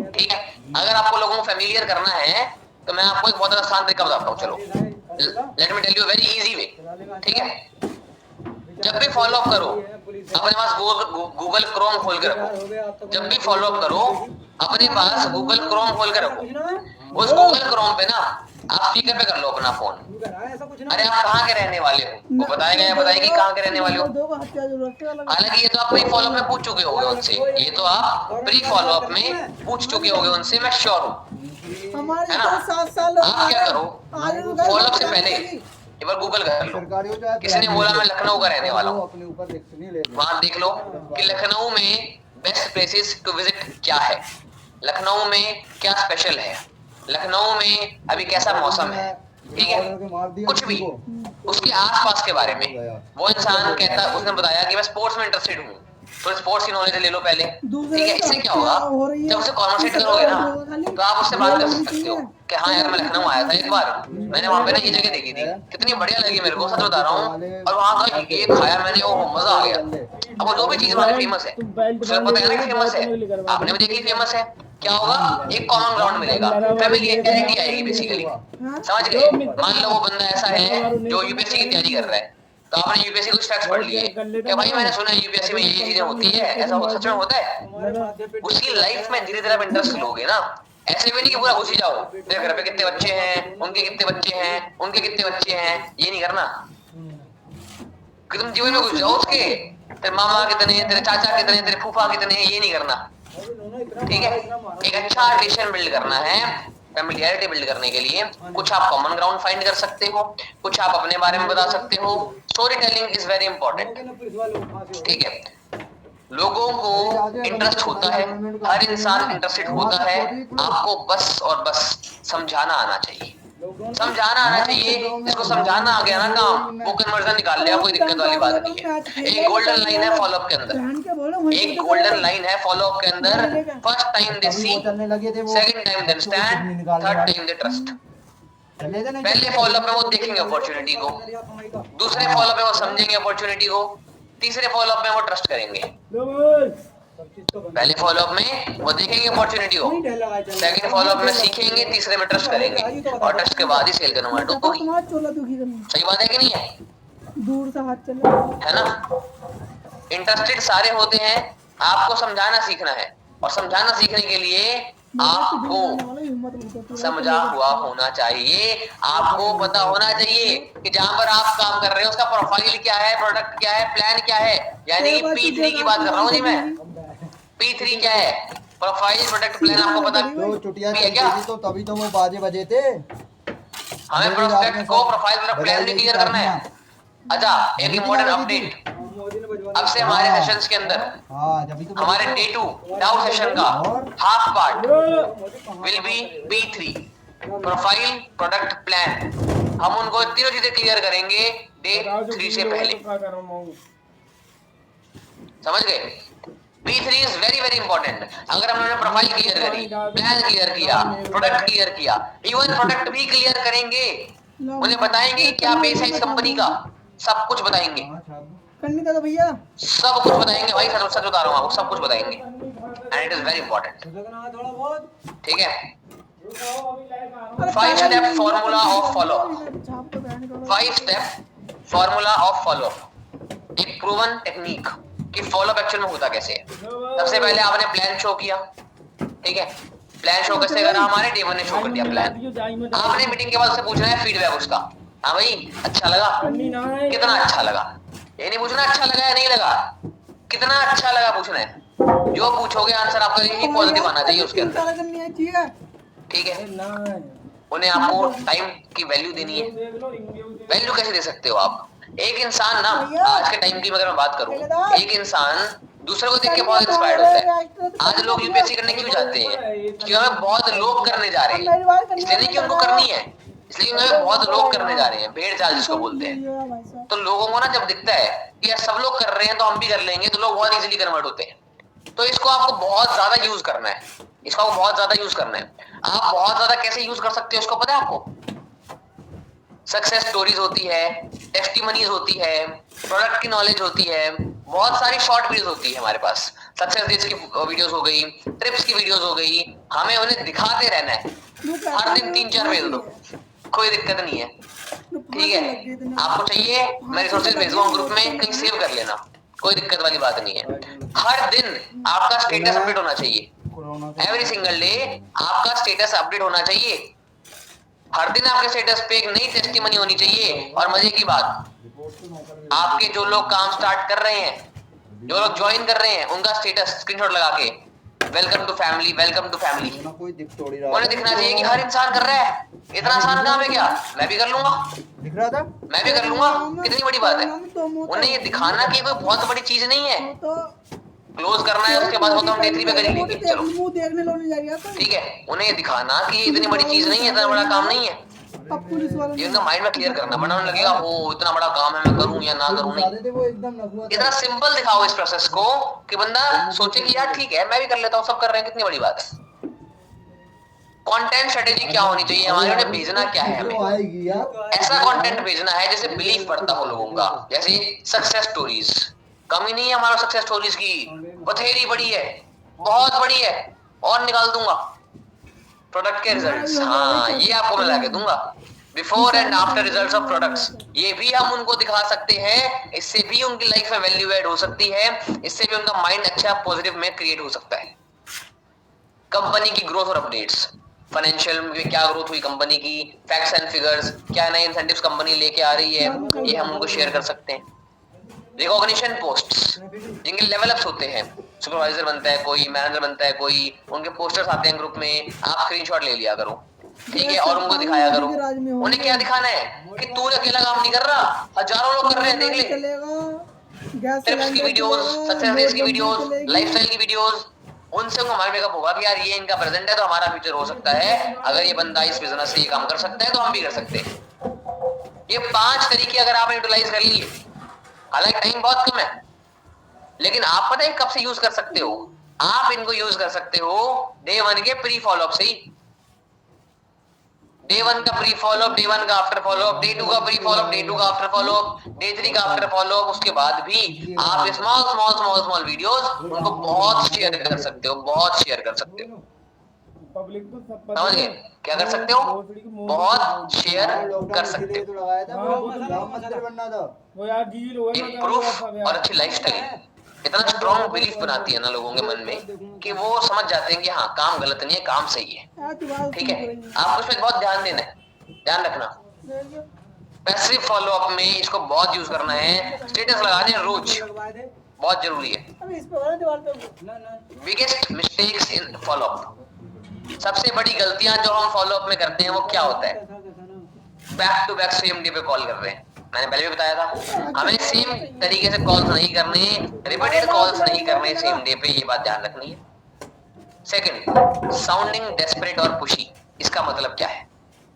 ठीक है, अगर आपको लोगों को फेमिलियर करना है तो मैं आपको एक बहुत आसान तरीका बताता हूँ। चलो, let me tell you very easy way. ठीक है, जब भी फॉलो अप करो अपने पास गूगल क्रोम खोल के रखो। जब भी फॉलो अप करो अपने पास गूगल क्रोम खोल के रखो। उस गूगल क्रोम पे ना आप स्पीकर पे कर लो अपना फोन। अरे आप कहाँ के रहने वाले हो, वो बताएगा, बताएगी कहाँ के रहने वाले हो। हालांकि ये तो आप प्री फॉलो अप में पूछ चुके होगे उनसे, ये तो आप प्री फॉलो अप में पूछ चुके होगे उनसे, मैं श्योर हूँ, है ना। आप क्या करो, फॉलो अप से पहले एक बार गूगल कर लो। किसी ने बोला मैं लखनऊ का रहने वाला हूँ, वहां देख लो कि लखनऊ में बेस्ट प्लेसेस टू विजिट क्या है, लखनऊ में क्या स्पेशल है, लखनऊ में अभी कैसा मौसम है। ठीक है, कुछ भी उसके आसपास के बारे में। वो इंसान कहता, उसने बताया कि मैं स्पोर्ट्स में इंटरेस्टेड हूँ, तो स्पोर्ट्स की नॉलेज ले लो पहले, दूसरे ठीक है। इससे क्या होगा, जब उससे कॉन्वर्सेट करोगे ना तो आप उससे बात कर सकते हो कि हाँ यार मैं लखनऊ आया था एक बार, मैंने वहां पे ना ये जगह देखी थी, कितनी बढ़िया लगी मेरे को, सच बता रहा हूँ, और वहां का ये खाया मैंने, ओ मजा आ गया। अब वो जो भी चीज वहां फेमस है उसे पता है ना कि फेमस है, आपने भी देखी फेमस है, क्या होगा, एक कॉमन ग्राउंड मिलेगा, फैमिलियरिटी आएगी बेसिकली, समझ गए। मान लो वो बंदा ऐसा है जो यूपीएससी की तैयारी कर रहा है, तो आपने यूपीएससी कुछ फैक्ट्स पढ़ लिए कि भाई मैंने सुना है यूपीएससी में ये चीजें होती है, ऐसा सच में होता है, उसकी लाइफ में धीरे धीरे आप इंटरेस्ट लोगे ना। ऐसे भी नहीं कि पूरा घुस ही जाओ, तेरे घर पे कितने बच्चे हैं, उनके कितने बच्चे हैं, उनके कितने बच्चे हैं, ये नहीं करना कि तुम जीवन में घुस जाओ उसके, तेरे मामा कितने, तेरे चाचा कितने, तेरे फूफा कितने, ये नहीं करना, ठीक है। एक अच्छा रिलेशन बिल्ड करना है, फैमिलियरिटी बिल्ड करने के लिए कुछ आप कॉमन ग्राउंड फाइंड कर सकते हो, कुछ आप अपने बारे में बता सकते हो। Story telling is very important, ठीक है। लोगों को इंटरेस्ट होता है, हर इंसान इंटरेस्टेड होता है, आपको बस और बस समझाना आना चाहिए, समझाना आना चाहिए। जिसको समझाना आ गया ना काम, वो कन्वर्जन निकाल लिया, कोई दिक्कत वाली बात नहीं है। एक गोल्डन लाइन है फॉलोअप के अंदर, एक गोल्डन लाइन है फॉलोअप के अंदर, first time they see, second time they understand, third time they trust. पहले फॉलोअप में वो देखेंगे अपॉर्चुनिटी को, दूसरे फॉलोअप में वो समझेंगे अपॉर्चुनिटी को, तीसरे फॉलोअप में वो ट्रस्ट करेंगे। पहले फॉलोअप में वो देखेंगे अपॉर्चुनिटी को, सेकंड फॉलोअप में सीखेंगे, तीसरे में ट्रस्ट करेंगे, और ट्रस्ट के बाद ही सेल कन्वर्ट होगी। सही बात है कि नहीं है, दूर से हाथ चला है ना। इंटरेस्टेड सारे होते हैं, आपको समझाना सीखना है, और समझाना सीखने के लिए आपको समझा हुआ होना चाहिए, आपको पता होना चाहिए कि जहां पर आप काम कर रहे हो उसका प्रोफाइल क्या है, प्रोडक्ट क्या है, प्लान क्या है। यानी कि P3 की बात कर रहा हूँ जी मैं, P3 क्या है, प्रोफाइल, प्रोडक्ट, प्लान, आपको पता तो चुटिया है क्या। तो तभी तो वो बाजे बजे थे, हमें प्रोस्पेक्ट को, प्रोफाइल, प्लान भी क्लियर करना है। अच्छा, एक इम्पोर्टेंट अपडेट, अब से हमारे सेशंस के अंदर, हमारे डे 2 डाउ सेशन का half part will be P3, profile, product, plan. हम उनको तीनों चीजें क्लियर करेंगे डे 3 से पहले, समझ गए। P3 is very very important. अगर हमने प्रोफाइल क्लियर करी, प्लान क्लियर किया, प्रोडक्ट क्लियर किया, इवन प्रोडक्ट भी क्लियर करेंगे, उन्हें बताएंगे क्या बेस है इस कंपनी का, सब कुछ बताएंगे, करनी था भैया, सब कुछ बताएंगे भाई, सच सच बता रहा हूँ आपको, सब कुछ बताएंगे, and it is very important, ठीक है। 5 step formula of follow, 5 step formula of follow, एक प्रूवन टेक्निक कि फॉलोअप एक्चुअल में होता कैसे है। सबसे पहले आपने प्लान शो किया, ठीक है। प्लान शो कैसे करा, हमारे टेबल ने शो कर दिया प्लान। आपने मीटिंग के बाद उससे पूछना है फीडबैक उसका, हाँ भाई अच्छा लगा, कितना अच्छा लगा, ये नहीं पूछना अच्छा लगा या नहीं लगा, कितना अच्छा लगा पूछना है। जो पूछोगे आंसर आपका यही पॉजिटिव आना चाहिए उसके अंदर, ठीक है। उन्हें आपको टाइम की वैल्यू देनी है। वैल्यू कैसे दे सकते हो आप, एक इंसान ना, आज के टाइम की अगर मैं बात करूं, एक इंसान दूसरे को देख के बहुत इंस्पायर्ड होता है। आज लोग यूपीएससी करने क्यों जाते हैं, क्योंकि हमें बहुत लोग करने जा रहे हैं, इसलिए नहीं कि उनको करनी है, इसलिए हमें बहुत लोग करने जा रहे हैं, भेड़ चाल जिसको बोलते हैं। तो लोगों को ना जब दिखता है कि यार सब लोग कर रहे हैं तो हम भी कर लेंगे, तो लोग बहुत इजीली कन्वर्ट होते हैं। तो इसको आपको बहुत ज्यादा यूज करना है, इसको आपको बहुत ज्यादा यूज करना है। आप बहुत ज्यादा कैसे यूज कर सकते हो उसको पता है आपको, सक्सेस स्टोरीज होती है, टेस्टिमनीज होती है, प्रोडक्ट की नॉलेज होती है, बहुत सारी शॉर्ट वीडियोस होती है हमारे पास, सक्सेस डेज की वीडियोस हो गई, ट्रिप्स की वीडियोस हो गई, हमें उन्हें दिखाते रहना है, हर दिन 3-4 भेज दो, कोई दिक्कत नहीं है, ठीक है। आपको चाहिए मैं रिसोर्सेज भेज दूंगा ग्रुप में, कहीं सेव कर लेना, कोई दिक्कत वाली बात नहीं है। हर दिन आपका स्टेटस अपडेट होना चाहिए, एवरी सिंगल डे आपका स्टेटस अपडेट होना चाहिए, हर दिन आपके स्टेटस पे एक नई टेस्टिमनी होनी चाहिए। और मजे की बात, आपके जो लोग काम स्टार्ट कर रहे हैं, जो लोग ज्वाइन कर रहे हैं, उनका स्टेटस स्क्रीनशॉट लगा के welcome to family, welcome to family, उन्हें दिखना चाहिए कि हर इंसान कर रहा है, इतना आसान काम है क्या, मैं भी कर लूंगा, दिख रहा था, मैं भी कर लूंगा, कितनी बड़ी बात है। उन्हें ये दिखाना कि कोई बहुत बड़ी चीज नहीं है, क्लोज करना है उसके बाद वो तो हम डे 3 पे कर ही लेंगे, चलो ठीक है। उन्हें ये दिखाना कि इतनी बड़ी चीज नहीं है, इतना बड़ा काम नहीं है, अब पुलिस वालों ये उनका माइंड में क्लियर करना, वरना उन्हें लगेगा ओ इतना बड़ा काम है, मैं करूं या ना करूं। नहीं, थे वो एकदम नगुआ था। इतना सिंपल दिखाओ इस प्रोसेस को कि बंदा सोचे कि यार ठीक है मैं भी कर लेता हूँ, सब कर रहे हैं, कितनी बड़ी बात है। कंटेंट स्ट्रेटेजी क्या होनी चाहिए हमारे, उन्हें भेजना क्या है हमें, आएगी यार। ऐसा कंटेंट भेजना है जैसे बिलीव पड़ता हो लोगों का। जैसे सक्सेस स्टोरीज, कमी नहीं है हमारा सक्सेस स्टोरीज की, बथेरी बड़ी है, बहुत बड़ी है, और निकाल दूंगा। प्रोडक्ट के रिजल्ट्स, हाँ ये आपको मैं लाके दूंगा, before and after results of products, ये भी हम उनको दिखा सकते हैं। इससे भी उनकी लाइफ में वैल्यू ऐड हो सकती है, इससे भी उनका माइंड अच्छा पॉजिटिव में क्रिएट हो सकता है। कंपनी की ग्रोथ और अपडेट्स, फाइनेंशियल में क्या ग्रोथ हुई कंपनी की, फैक्ट्स एंड फिगर्स, क्या नए इंसेंटिव्स कंपनी लेके आ रही है, ये हम उनको शेयर कर सकते हैं। रिकॉग्निशन पोस्ट्स, जिनके लेवल अप्स होते हैं, सुपरवाइजर बनता है कोई, मैनेजर बनता है कोई, उनके पोस्टर्स आते हैं ग्रुप में, आप स्क्रीनशॉट ले लिया करो, ठीक है, और उनको दिखाया करो। उन्हें क्या दिखाना है कि तू अकेला काम नहीं कर रहा, हजारों लोग कर रहे हैं, देख ले। टिप्स की वीडियोस, सक्सेस की वीडियोस, लाइफस्टाइल की वीडियोस, उनसे उनको हमारा मेकअप होगा कि यार ये इनका प्रेजेंट है तो हमारा फ्यूचर हो सकता है, अगर ये बंदा इस बिजनेस से ये काम कर सकता है तो हम भी कर सकते हैं। ये 5 तरीके अगर आपने यूटिलाइज कर लिए, हालांकि टाइम बहुत कम है, लेकिन आप पता है कब से यूज कर सकते हो, आप इनको यूज कर सकते हो डे 1 के प्री फॉलोअप से ही। डे 1 का प्री फॉलोअप, डे 1 का आफ्टर फॉलोअप, डे 2 का प्री फॉलोअप, डे 2 का आफ्टर फॉलोअप, डे 3 का आफ्टर फॉलोअप। उसके बाद भी आप small small small small videos उनको बहुत शेयर कर सकते हो, बहुत शेयर कर सकते हो। समझ गए क्या कर सकते हो, बहुत शेयर कर सकते हो। एक प्रूफ और अच्छी लाइफस्टाइल इतना स्ट्रॉन्ग बिलीफ बनाती है ना लोगों के मन में कि वो समझ जाते हैं कि हाँ काम गलत नहीं है, काम सही है, ठीक है। आपको इसमें बहुत ध्यान देना है, ध्यान रखना। पैसिव फॉलोअप में इसको बहुत यूज करना है, स्टेटस लगाने रोज बहुत जरूरी है। बिगेस्ट मिस्टेक्स इन फॉलोअप, सबसे बड़ी गलतियां जो हम फॉलोअप में करते हैं वो क्या होता है, back to back same day पे कॉल कर रहे हैं। मैंने पहले भी बताया था, हमें सेम तरीके से कॉल्स नहीं करने, रिपीटेड कॉल्स नहीं करने सेम डे पे, ये बात ध्यान रखनी है। सेकंड, साउंडिंग डेस्परेट और पुशी। इसका मतलब क्या है,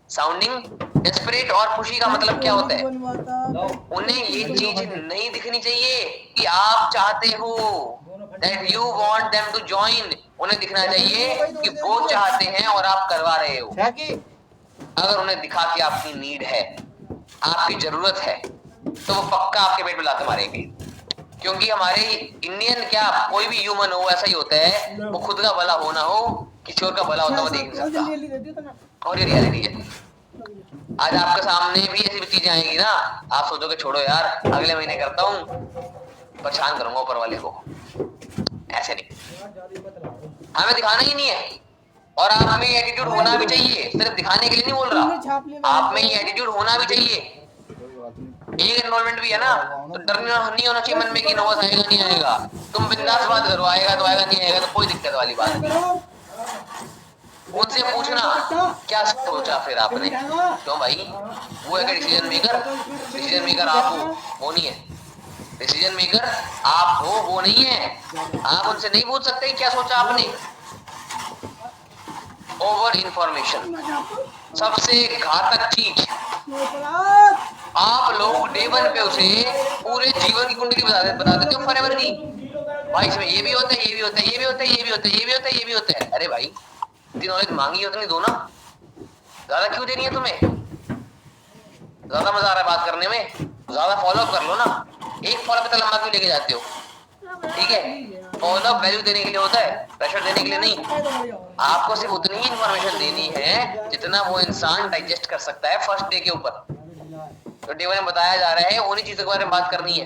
साउंडिंग डेस्परेट और पुशी का मतलब क्या होता है, उन्हें ये चीज नहीं दिखनी चाहिए कि आप चाहते हो, that you want them to join, उन्हें दिखना चाहिए कि वो चाहते हैं और आप करवा रहे हो। अगर उन्हें दिखा कि आपकी नीड है, आपकी जरूरत है, तो वो पक्का आपके पेट पे लात मारेंगे। क्योंकि हमारे इंडियन क्या कोई भी ह्यूमन हो ऐसा ही होता है, वो खुद का भला हो ना हो, किसी और का भला होता वो देख नहीं सकता, और ये रियलिटी है। आज आपके सामने भी ऐसी चीजें आएंगी ना, आप सोचोगे छोड़ो यार अगले महीने करता हूँ, परेशान करूंगा ऊपर वाले को, ऐसे नहीं, हमें दिखाना ही नहीं है। और आप में एटीट्यूड होना भी चाहिए, सिर्फ दिखाने के लिए नहीं बोल रहा, आप में ये एटीट्यूड होना भी चाहिए। एक एनरोलमेंट भी है ना, तो डर नहीं होना चाहिए मन में कि नोस आएगा नहीं आएगा, तुम बिंदास बात करो, आएगा तो आएगा, नहीं आएगा तो कोई दिक्कत वाली बात नहीं। उनसे पूछना क्या सोचा फिर आपने, क्यों भाई वो है डिसीजन मेकर, डिसीजन मेकर आप हो, वो नहीं है। डिसीजन मेकर आप हो, वो नहीं है। आप उनसे नहीं पूछ सकते क्या सोचा आपने। ओवर इंफॉर्मेशन सबसे घातक चीज, आप लोग डे 1 पे उसे पूरे जीवन की कुंडली बता देते हो, फॉरएवर की, भाई इसमें ये भी होता है, ये भी होता है, ये भी होता है, ये भी होता है, ये भी होता है, ये भी होता है। अरे भाई जितनी नॉलेज मांगी उतनी दो ना, ज्यादा क्यों देनी है तुम्हें, ज्यादा मजा आ रहा है बात करने में, ज्यादा फॉलोअप कर लो ना, एक फॉलोअप पे लंबा क्यों लेके जाते हो, ठीक है। फॉलोअप वैल्यू देने के लिए होता है, प्रेशर देने के लिए नहीं। आपको सिर्फ उतनी ही इंफॉर्मेशन देनी है जितना वो इंसान डाइजेस्ट कर सकता है फर्स्ट डे के ऊपर। तो डे 1 में बताया जा रहा है उन्हीं चीजों के बारे में बात करनी है।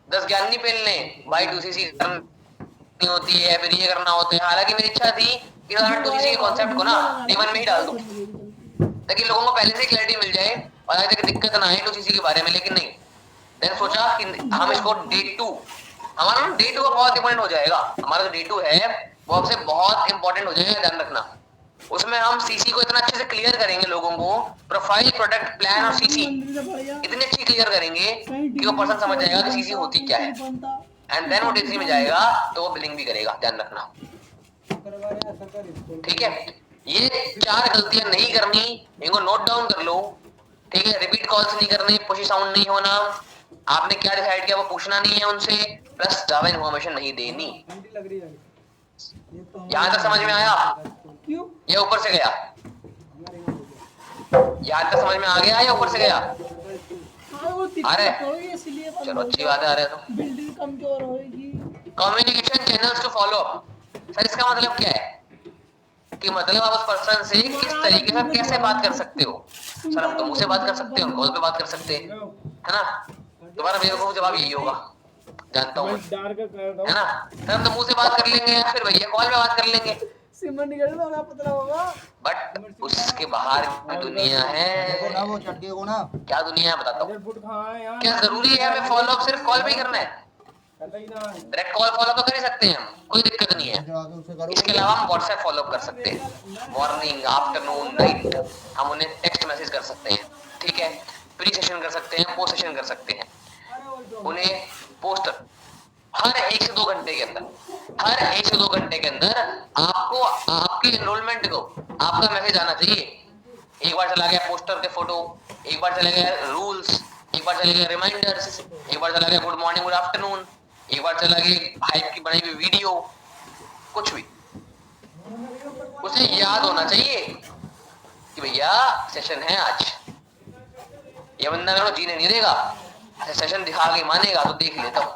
10 ज्ञान नहीं पेलने, भाई 2cc करनी होती है, फिर ये करना होता है। हालांकि मेरी इच्छा थी कि 2cc के कॉन्सेप्ट को ना डे 1 में ही डाल दूं, ताकि लोगों को पहले से क्लैरिटी मिल जाए और आगे तक दिक्कत ना आए 2cc के बारे में। लेकिन नहीं, मैंने सोचा कि हम इसको डे 2, हमारा डे 2 का बहुत इंपॉर्टेंट हो जाएगा। हमारा जो डे 2 है वो आपसे बहुत इंपॉर्टेंट हो जाएगा, ध्यान रखना। उसमें हम सीसी को इतना अच्छे से क्लियर करेंगे, लोगों को प्रोफाइल, प्रोडक्ट, प्लान और सीसी इतनी अच्छी क्लियर करेंगे कि वो पर्सन समझ जाएगा कि सीसी होती क्या है, एंड देन वो डे 3 में जाएगा तो वो बिलिंग भी करेगा, ध्यान रखना, ठीक है। ये 4 गलतियां नहीं करनी, इनको नोट डाउन कर लो, ठीक है। रिपीट कॉल्स नहीं करने, पुशी साउंड नहीं होना, आपने क्या डिसाइड किया वो पूछना नहीं है उनसे, प्लस ज्यादा इन्फॉर्मेशन नहीं देनी। यहाँ तक समझ में आया? क्यों? ये ऊपर से गया, यहाँ तक समझ में आ गया या ऊपर से गया? हाँ वो अरे होगी इसलिए चलो अच्छी बात है। आ रहे तो बिल्डिंग कमजोर होगी। Communication channels to follow up, sir इसका मतलब क्या है कि मतलब आप उस पर्सन से किस तरीके से कैसे बात कर सकते हो। सर हम तो मुंह से बात कर सकते हैं, कॉल पे बात कर सकते हैं, है ना। तुम्हारा बेवकूफ जवाब यही होगा, जानता हूँ, है ना। सर हम तो मुंह से बात कर लेंगे या फिर भैया कॉल पे बात कर लेंगे, सिमर निकल तो पता होगा। बट उसके बाहर की दुनिया देखो ना है। वो चढ़ को ना, क्या दुनिया है बताता हूँ। क्या जरूरी है हमें फॉलो अप सिर्फ कॉल पे ही करना है? डायरेक्ट कॉल फॉलो तो कर ही सकते हैं हम, कोई दिक्कत नहीं है। इसके अलावा हम व्हाट्सएप फॉलो अप कर सकते हैं, मॉर्निंग आफ्टरनून नाइट, हम उन्हें टेक्स्ट मैसेज कर सकते हैं, ठीक है। प्री सेशन कर सकते हैं, पोस्ट सेशन कर सकते हैं, उन्हें पोस्ट हर 1 से 2 घंटे के अंदर, हर 1 से 2 घंटे के अंदर आपको आपके एनरोलमेंट को आपका मैसेज आना चाहिए। एक बार चला गया पोस्टर के फोटो, एक बार चले गया रूल्स, एक बार चले गए रिमाइंडर्स, एक बार चला गया गुड मॉर्निंग गुड आफ्टरनून, एक बार चला गया हाइप की बनाई हुई वीडियो, कुछ भी उसे याद होना चाहिए कि भैया सेशन है आज। ये बंदा मेरे को जीने नहीं देगा, सेशन दिखा के मानेगा तो देख लेता हूँ।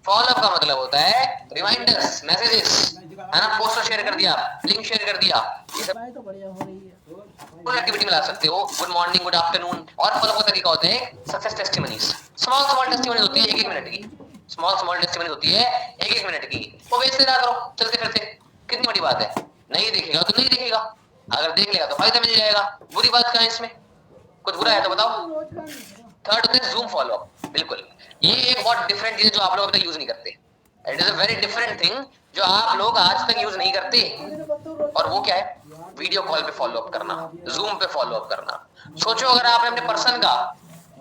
फॉलोअप का मतलब होता है रिमाइंडर्स, मैसेजेस, है ना। पोस्टर शेयर कर दिया, लिंक शेयर कर दिया, ये सब तो बढ़िया हो रही है। फुल एक्टिविटी में ला सकते हो। Good morning good afternoon. और फॉलो का तरीका होता है success testimonies, small small testimonies होती है 1-1 मिनट की, स्मॉल स्मॉल टेस्टिमनीज होती है 1-1 मिनट की, वो बेचते रहा करो चलते फिरते। कितनी बड़ी बात है, नहीं दिखेगा तो नहीं दिखेगा, अगर देख लेगा तो फायदा मिल जाएगा। बुरी बात क्या है इसमें, कुछ बुरा है तो बताओ। थर्ड होता है जूम फॉलो अप, बिल्कुल ये एक बहुत डिफरेंट चीज है जो आप लोग अभी तक यूज नहीं करते। It is a very different thing जो आप लोग आज तक यूज नहीं करते, और वो क्या है, वीडियो कॉल पे फॉलो अप करना, जूम पे फॉलो अप करना। सोचो अगर आपने अपने पर्सन का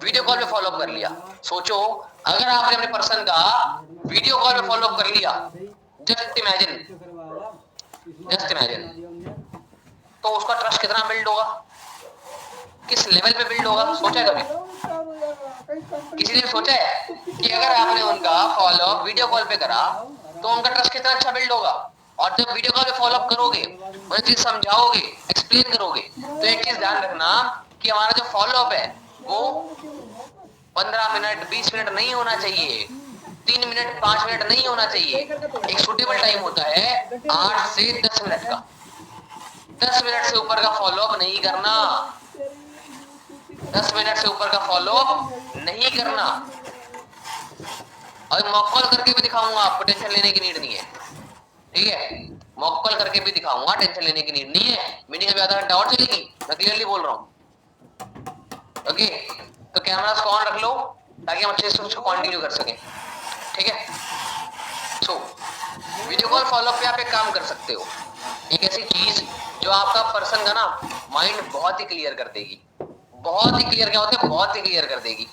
वीडियो कॉल पे फॉलो अप कर लिया, सोचो अगर आपने अपने पर्सन का वीडियो कॉल पे फॉलो अप कर लिया, जस्ट इमेजिन तो उसका ट्रस्ट कितना बिल्ड होगा, किस लेवल पे बिल्ड होगा, सोचा है कभी? किसी ने सोचा है कि अगर आपने उनका फॉलो अप वीडियो कॉल पे करा तो उनका ट्रस्ट कितना अच्छा बिल्ड होगा। और जब वीडियो कॉल पे फॉलो अप करोगे, उन्हें चीज समझाओगे, एक्सप्लेन करोगे, तो एक चीज ध्यान रखना कि हमारा जो फॉलो अप है वो 15 मिनट 20 मिनट नहीं होना चाहिए, 3 मिनट 5 मिनट नहीं होना चाहिए। एक सुटेबल टाइम होता है 8 से 10 मिनट का, 10 मिनट से ऊपर का फॉलो अप नहीं करना, 10 मिनट से ऊपर का फॉलो अप नहीं करना। और मॉक कॉल करके भी दिखाऊंगा आपको, टेंशन लेने की नीड नहीं है, ठीक है। मॉक कॉल करके भी दिखाऊंगा, टेंशन लेने की नीड नहीं है। मीटिंग अभी आधा घंटा और चलेगी, मैं क्लियरली बोल रहा हूँ, ओके। तो कैमरा ऑन रख लो ताकि हम अच्छे से उसको कंटिन्यू कर सकें, ठीक है। So video call follow up पे आप एक काम कर सकते हो, एक ऐसी चीज जो आपका पर्सन का ना माइंड बहुत ही क्लियर कर देगी, बहुत ही क्लियर, क्या होता है बहुत ही क्लियर कर देगी।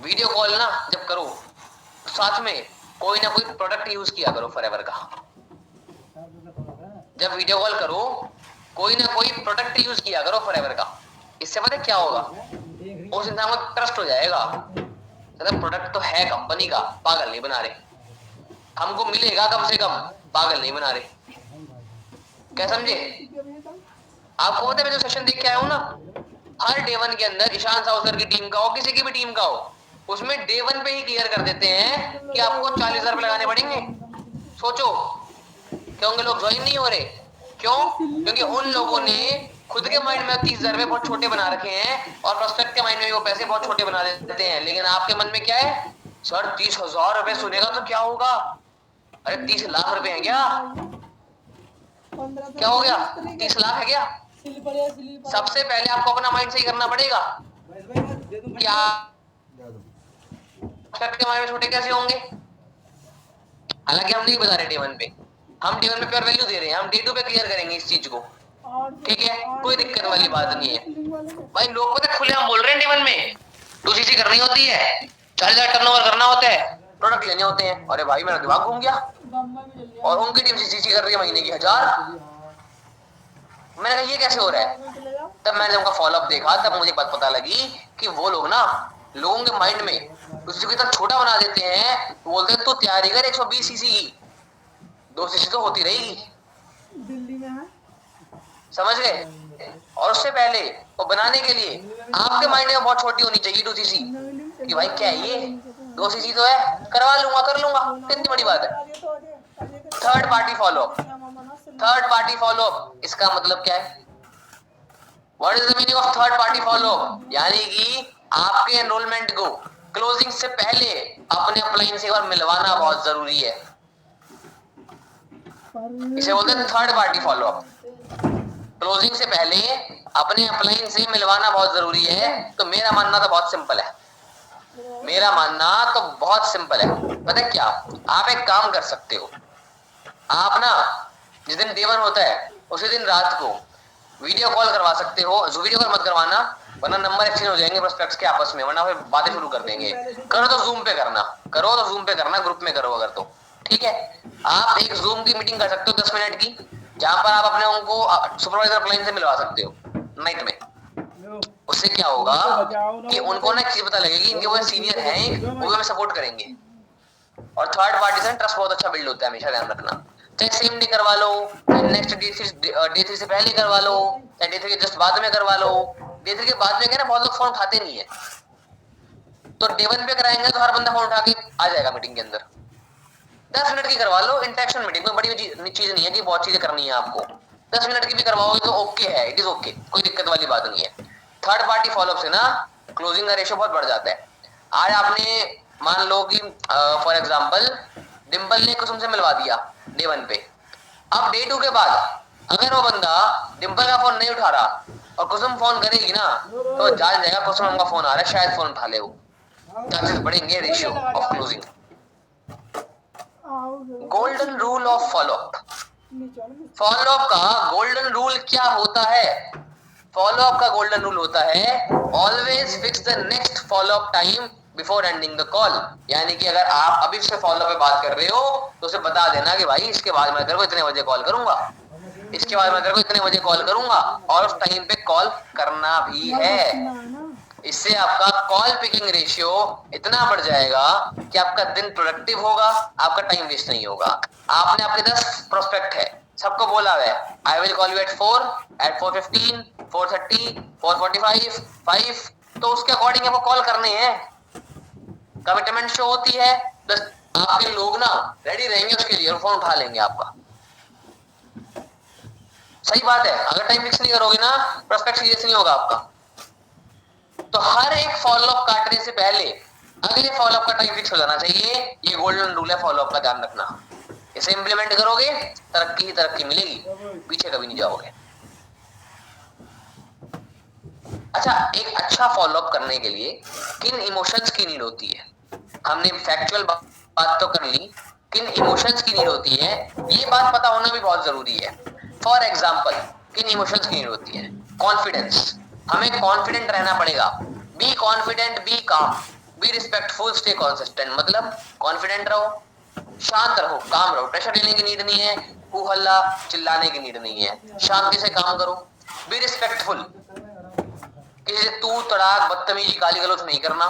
वीडियो कॉल ना जब करो साथ में कोई ना कोई प्रोडक्ट यूज किया करो फॉरएवर का। जब वीडियो कॉल करो कोई ना कोई प्रोडक्ट यूज किया करो फॉरएवर का। इससे पता क्या होगा, उस इंसान को ट्रस्ट हो जाएगा, मतलब प्रोडक्ट तो है कंपनी का, पागल नहीं बना रहे, हमको मिलेगा कम से कम, पागल नहीं बना रहे। क्या समझे? आपको पता है मैं जो सेशन देख के आया हूं ना, हर डे 1 के अंदर ईशान साउसर की टीम का हो, किसी की भी टीम का हो, उसमें डे 1 पे ही क्लियर कर देते हैं कि आपको 40,000 रुपए लगाने पड़ेंगे। सोचो क्योंकि लोग ज्वाइन नहीं हो रहे, क्यों? क्योंकि उन लोगों ने खुद के माइंड में 30,000 रुपए बहुत छोटे बना रखे हैं और प्रोस्पेक्ट के माइंड में वो पैसे बहुत छोटे बना देते हैं। लेकिन आपके मन में क्या है, सर 30,000 रुपए सुनेगा तो क्या होगा, अरे 30 लाख रुपए है क्या, क्या हो गया, 30 लाख है क्या? सबसे पहले आपको अपना माइंड सही करना पड़ेगा। क्या के माइंड में छोटे कैसे होंगे? हालांकि हम नहीं बता रहे डे 1 पे, हम डे 1 पे प्योर वैल्यू दे रहे हैं, हम डे 2 पे क्लियर करेंगे इस चीज को, ठीक है, कोई दिक्कत वाली बात नहीं है लिंक वाले में भाई। लोग पता खुले हम बोल रहे हैं D1 में 2cc करनी होती है, 40,000 टर्नओवर करना होता है, प्रोडक्ट लेने होते हैं। अरे भाई मेरा दिमाग घूम गया। गम्मा भी चल और उनकी टीम सीसी कर रही है महीने की 1000। मैंने कहा ये कैसे हो रहा है। चलेगा। तब मैंने उनका फॉलोअप देखा, तब मुझे बात पता लगी कि वो लोग ना लोगों के माइंड में उसी को इतना छोटा बना देते हैं, बोलते हैं तू तैयारी कर 120 सीसी की, 2 सीसी तो होती रहेगी, दिल्ली में है। समझ गए। और उससे पहले वो बनाने के लिए आपके माइंड में बहुत छोटी होनी चाहिए 2 सीसी कि भाई क्या है ये 2 सीसी तो है, करवा लूंगा कर लूंगा, कितनी बड़ी बात है। Third party follow up, third party follow up इसका मतलब क्या है? What is the meaning of third party follow up? यानी कि आपके एनरोलमेंट को क्लोजिंग से पहले अपने अपलाइन से एक बार मिलवाना बहुत जरूरी है। इसे बोलते हैं थर्ड पार्टी फॉलोअप। क्लोजिंग से पहले अपने अपलाइन से मिलवाना बहुत जरूरी है। तो मेरा मानना तो बहुत सिंपल है, मेरा मानना तो बहुत सिंपल है। पता है क्या, आप एक काम कर सकते हो, आप ना जिस दिन D1 होता है उसी दिन रात को वीडियो कॉल करवा सकते हो। जो वीडियो कॉल मत करवाना वरना नंबर एक्सचेंज हो जाएंगे प्रोस्पेक्ट्स के आपस में, वरना फिर बातें शुरू कर देंगे। करो तो जूम पे करना, करो तो जूम पे करना, ग्रुप में करो अगर तो ठीक है। आप एक जूम की मीटिंग कर सकते हो 10 मिनट की, जहां पर आप अपने उनको सुपरवाइजर प्लान से मिलवा सकते हो नाइट में। उससे क्या होगा कि उनको ना एक चीज पता लगेगी, इनके वो सीनियर हैं, वो हमें सपोर्ट करेंगे। और थर्ड पार्टी से ट्रस्ट बहुत अच्छा बिल्ड होता है, हमेशा ध्यान रखना। चाहे सेम डे करवा लो, नेक्स्ट डे 3 से पहले करवा लो, चाहे डे 3 के जस्ट बाद में करवा लो। डे 3 के बाद में क्या ना बहुत लोग फोन उठाते नहीं है, तो D1 पे कराएंगे तो हर बंदा फोन उठा के आ जाएगा मीटिंग के अंदर। 10 मिनट की करवा लो इंटरेक्शन मीटिंग, कोई बड़ी चीज नहीं है कि बहुत चीजें करनी है आपको। 10 मिनट की भी करवाओगे तो ओके है, इट इज ओके, कोई दिक्कत वाली बात नहीं है। थर्ड पार्टी फॉलोअप से ना क्लोजिंग का रेशियो बहुत बढ़ जाता है। आज आपने मान लो कि फॉर एग्जांपल डिंपल ने कुसुम से मिलवा दिया D1 पे, अब डे 2 के बाद अगर वो बंदा डिंपल का फोन नहीं उठा रहा और कुसुम फोन करेगी ना, तो जान जाएगा कुसुम हमका फोन आ रहा है, शायद फोन उठा ले वो, चांसेस बढ़ेंगे ratio of closing. Golden rule of follow up. Follow up का गोल्डन रूल क्या होता है? फॉलोअप का गोल्डन रूल होता है always fix the next follow up time before ending the call. यानी कि अगर आप अभी से फॉलोअप पे बात कर रहे हो तो उसे बता देना कि भाई इसके बाद मैं तेरे को इतने बजे कॉल करूंगा, इसके बाद मैं तेरे को इतने बजे कॉल करूंगा, और उस टाइम पे कॉल करना भी है। इससे आपका कॉल पिकिंग रेशियो इतना बढ़ जाएगा कि आपका दिन प्रोडक्टिव होगा, आपका टाइम वेस्ट नहीं होगा। आपने आपके 10 प्रोस्पेक्ट है, सबको बोला है I will call you at 4, at 4:15, 4:30, 4:45, 5, तो उसके अकॉर्डिंग आपको कॉल करने हैं। कमिटमेंट शो होती है, बस आपके लोग ना रेडी रहेंगे उसके लिए और फोन उठा लेंगे आपका। सही बात है, अगर टाइम फिक्स नहीं करोगे ना प्रोस्पेक्ट सीरियस नहीं होगा आपका। तो हर एक फॉलोअप काटने से पहले अगले फॉलोअप का टाइम फिक्स हो जाना चाहिए। ये गोल्डन रूल है फॉलोअप का, ध्यान रखना। इसे इंप्लीमेंट करोगे तरक्की ही तरक्की मिलेगी, पीछे कभी नहीं जाओगे। अच्छा, एक अच्छा फॉलोअप करने के लिए किन इमोशंस की नीड होती है? हमने फैक्चुअल बात तो कर ली, किन इमोशंस की नीड होती है ये बात पता होना भी बहुत जरूरी है। फॉर एग्जाम्पल किन इमोशंस की नीड होती है? कॉन्फिडेंस, हमें कॉन्फिडेंट रहना पड़ेगा। बी कॉन्फिडेंट, बी काम, बी रिस्पेक्टफुल, स्टे कंसिस्टेंट। मतलब कॉन्फिडेंट रहो, शांत रहो, काम रहो, प्रेशर लेने की नीड नहीं है, हू हल्ला चिल्लाने की नीड नहीं है, शांति से काम करो। बी रिस्पेक्टफुल, किसी से तू तड़ाक बदतमीजी गाली गलौज नहीं करना।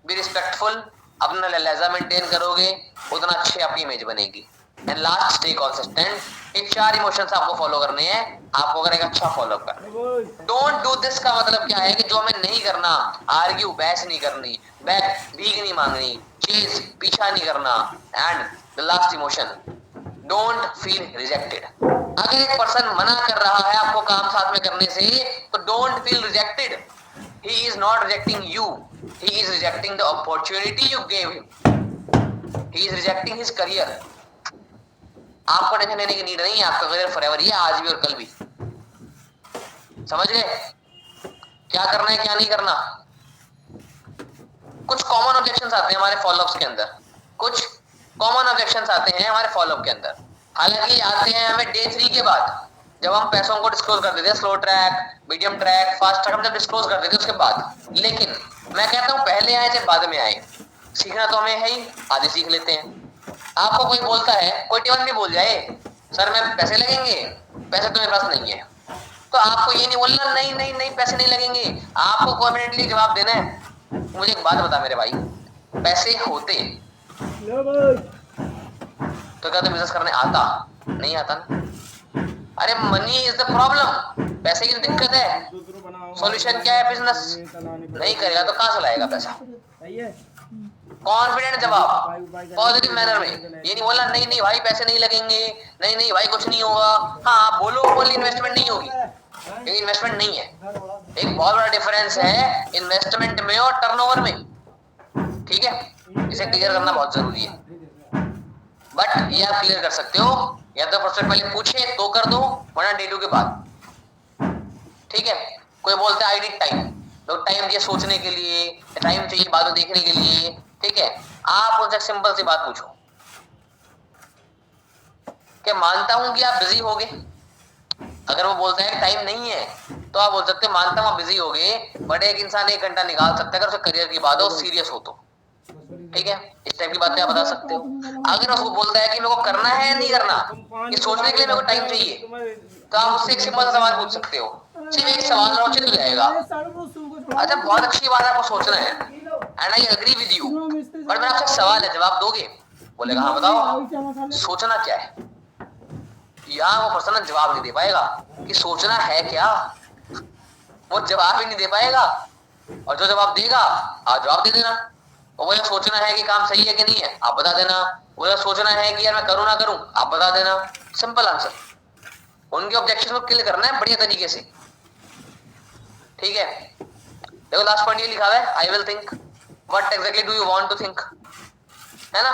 बी रिस्पेक्टफुल, अपना लहजा मेंटेन करोगे उतना अच्छी आपकी इमेज बनेगी। And last, stay consistent. ये 4 इमोशंस आपको फॉलो करने हैं, आपको अगर एक अच्छा फॉलो करना। डोंट डू दिस का मतलब क्या है कि जो हमें नहीं करना, आर्ग्यू, बहस नहीं करनी, बैक भीख नहीं मांगनी, चेज पीछा नहीं करना। And the last emotion, don't feel rejected. अगर एक पर्सन मना कर रहा है आपको काम साथ में करने से, तो don't feel rejected. He is not rejecting you, he is rejecting the opportunity you gave him, he is rejecting his career। आपको टेंशन लेने की नीड नहीं है, आपका करियर फॉरएवर ही है, आज भी और कल भी। समझ गए क्या करना है क्या नहीं करना? कुछ कॉमन ऑब्जेक्शंस आते हैं हमारे फॉलोअप्स के अंदर, कुछ कॉमन ऑब्जेक्शंस आते हैं हमारे फॉलोअप के अंदर। हालांकि आते हैं हमें डे 3 के बाद, जब हम पैसों को डिस्क्लोज कर देते हैं, slow track, medium track, fast track, हम जब डिस्क्लोज कर देते हैं उसके बाद। लेकिन मैं कहता हूँ पहले आए चाहे बाद में आए, सीखना तो हमें है ही, आधे सीख लेते हैं। आपको कोई बोलता है, कोई टेवन भी बोल जाए सर मैं पैसे लगेंगे, पैसे तुम्हारे पास नहीं है, तो आपको ये नहीं बोलना नहीं नहीं नहीं पैसे नहीं लगेंगे, आपको कॉन्फिडेंटली जवाब देना है मुझे एक बात बता मेरे भाई, पैसे होते तो क्या तो बिजनेस करने आता? नहीं आता ना। अरे मनी इज द प्रॉब्लम, पैसे की दिक्कत है, सॉल्यूशन क्या है? बिजनेस। नहीं करेगा तो कहां से लाएगा पैसा? कॉन्फिडेंट जवाब, पॉजिटिव मैनर में, ये नहीं बोला नहीं नहीं भाई पैसे नहीं लगेंगे, नहीं नहीं भाई कुछ नहीं होगा। हाँ आप बोलो बोली इन्वेस्टमेंट नहीं होगी, क्योंकि इन्वेस्टमेंट नहीं है। एक बहुत बड़ा डिफरेंस है इन्वेस्टमेंट में और टर्नओवर में, ठीक है, इसे क्लियर करना बहुत जरूरी है। बट ये आप क्लियर कर सकते हो, या तो प्रोस्पेक्ट पहले पूछे तो कर दो, वरना डे 2 के बाद, ठीक है। कोई बोलता है आई नीड टाइम, तो टाइम दिया सोचने के लिए, टाइम चाहिए बातों देखने के लिए, ठीक है। आप उनसे सिंपल सी बात पूछो कि मानता हूं कि आप बिजी होगे। अगर वो बोलता है टाइम नहीं है तो आप बोल सकते हो मानता हूं आप बिजी होगे, बट एक इंसान 1 घंटा निकाल सकता है अगर उसके करियर की बात हो, सीरियस हो तो, ठीक है। इस टाइप की बातें आप बता सकते हो। अगर उसको बोलता है कि मेरे को करना है या नहीं करना, ये सोचने के लिए मेरे को टाइम चाहिए, तो आप उससे एक सिंपल सा सवाल पूछ सकते हो, सिर्फ एक सवाल रहो चित हो जाएगा। अच्छा बहुत अच्छी बात आपको सोचना है, and I agree with you, but मेरा आपसे सवाल है, जवाब दोगे? बोलेगा हाँ बताओ, सोचना क्या है? यहाँ वो पर्सन जवाब नहीं दे पाएगा कि सोचना है क्या, वो जवाब ही नहीं दे पाएगा। और जो जवाब देगा आप जवाब दे देना। वो बोले सोचना है कि काम सही है कि नहीं है, आप बता देना। बोले सोचना है कि यार मैं करूं ना करूं, आप बता देना। Simple answer. उनके ऑब्जेक्शन को क्लियर करना है बढ़िया तरीके से, ठीक है। देखो लास्ट पॉइंट ये लिखा है, I will think what exactly do you want to think, है ना?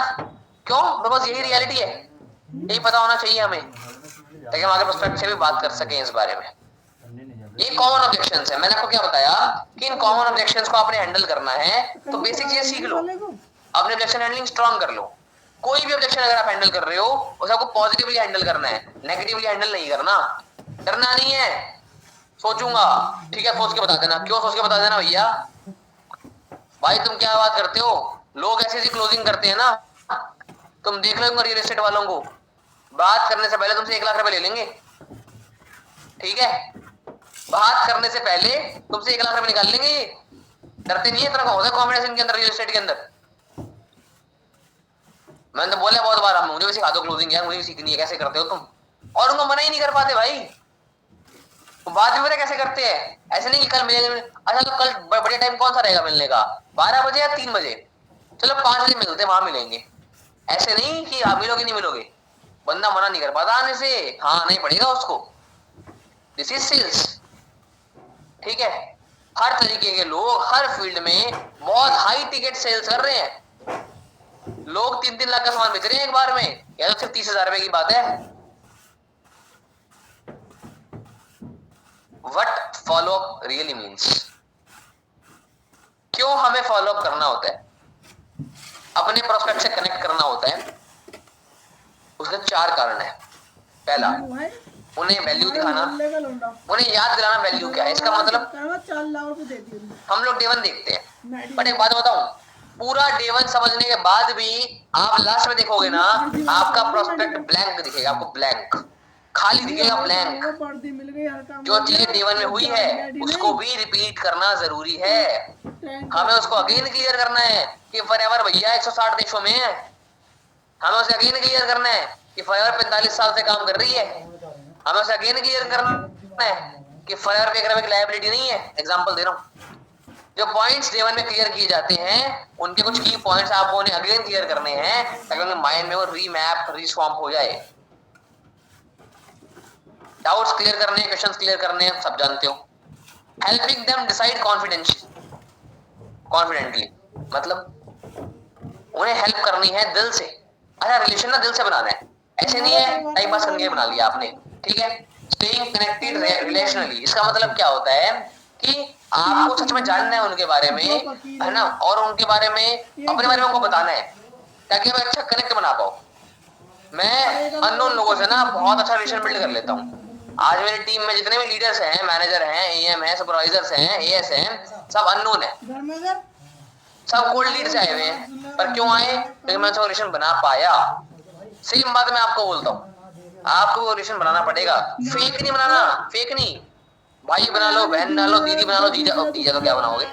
क्यों? बिकॉज यही रियलिटी है, यही पता होना चाहिए हमें, ताकि हम आगे प्रोस्पेक्ट से भी बात कर सकें इस बारे में। ये कॉमन ऑब्जेक्शंस है। मैंने आपको क्या बताया कि इन कॉमन ऑब्जेक्शंस को आपने हैंडल करना है तो बेसिक चीज सीख लो, अपने ऑब्जेक्शन हैंडलिंग स्ट्रांग कर लो। कोई भी ऑब्जेक्शन अगर आप हैंडल कर रहे हो उसे आपको पॉजिटिवली हैंडल करना है, नेगेटिवली हैंडल नहीं करना। डरना नहीं है, सोचूंगा, ठीक है, सोच के बता देना। क्यों सोच के बता देना भैया? भाई तुम क्या बात करते हो, लोग ऐसी ऐसी क्लोजिंग करते हैं ना, तुम देख लो रियल एस्टेट वालों को, बात करने से पहले तुमसे 1 लाख रुपए ले लेंगे, ठीक है। बात करने से पहले तुमसे 1 लाख रुपए निकाल लेंगे। डरते नहीं है, इतना होता है कॉन्फिडेंस इनके अंदर रियल एस्टेट के अंदर। मैंने तो बोला बहुत बार, मुझे भी सिखा दो क्लोजिंग यार, मुझे भी सीखनी है, कैसे करते हो तुम? और उनको मना ही नहीं कर पाते भाई, बात भी पता कैसे करते हैं, ऐसे नहीं कि कल मिलेंगे। अच्छा तो कल बढ़िया टाइम कौन सा रहेगा मिलने का, 12 बजे या 3 बजे? चलो 5 बजे मिलते हैं, वहां मिलेंगे। ऐसे नहीं कि आप मिलोगे नहीं मिलोगे, बंदा मना नहीं कर पाता आने से, हाँ नहीं पड़ेगा उसको। दिस इज सेल्स, ठीक है। हर तरीके के लोग हर फील्ड में बहुत हाई टिकट सेल्स कर रहे हैं। लोग 3-3 लाख का सामान बेच रहे हैं एक बार में, या तो सिर्फ 30,000 रुपए की बात है। What follow up really means, क्यों हमें फॉलो अप करना होता है, अपने प्रोस्पेक्ट से कनेक्ट करना होता है, उसके 4 कारण है। पहला, उन्हें वैल्यू दिखाना, उन्हें याद दिलाना वैल्यू क्या है। इसका मतलब हम लोग डे 1 देखते हैं, बट एक बात बताऊं, पूरा डे 1 समझने के बाद भी आप लास्ट में देखोगे ना, आपका प्रोस्पेक्ट ब्लैंक दिखेगा, आपको ब्लैंक, खाली दिखेगा, ब्लैंक। जो चीज डे 1 में हुई है उसको भी रिपीट करना जरूरी है। हमें उसको अगेन क्लियर करना है कि फॉरएवर भैया 160 देशों में है, हमें उसे अगेन क्लियर करना है कि फॉरएवर 45 साल से काम कर रही है, हमें उसे अगेन क्लियर करना है कि फॉरएवर पे इकोनॉमिक लायबिलिटी नहीं है। एग्जांपल दे रहा हूं, जो पॉइंट्स डे 1 में क्लियर किए जाते हैं उनके कुछ की पॉइंट्स आपको उन्हें अगेन क्लियर करने हैं, ताकि उनके माइंड में वो रीमैप रीस्वैम्प हो जाए। डाउट्स क्लियर करने, क्वेश्चंस क्लियर करने, सब जानते हो। हेल्पिंग देम डिसाइड कॉन्फिडेंटली, मतलब उन्हें हेल्प करनी है दिल से। अच्छा रिलेशन ना दिल से बनाना है, ऐसे नहीं है टाइम पास करने के बना लिया आपने, ठीक है। स्टेइंग कनेक्टेड रिलेशनली, इसका मतलब क्या होता है कि आपको सच में जानना है उनके बारे में, है ना, और उनके बारे में अपने बारे में उनको बताना है, ताकि आप अच्छा कनेक्ट बना पाओ। मैं अननोन लोगों से ना बहुत अच्छा रिलेशन बिल्ड कर लेता हूँ, आज मेरी टीम में जितने भी लीडर्स हैं, मैनेजर हैं, एएम हैं, सुपरवाइजर्स हैं, एएस हैं, सब अननोन है, घर में सर सब कोल्ड लीड से आए हुए हैं। पर क्यों आए? क्योंकि मैं उनसे रिलेशन बना पाया। सेम बात मैं आपको बोलता हूँ, आपको रिलेशन बनाना पड़ेगा, फेक नहीं बनाना, फेक नहीं। भाई बना लो, बहन बना लो, दीदी बना लो, जीजा तो क्या बनाओगे?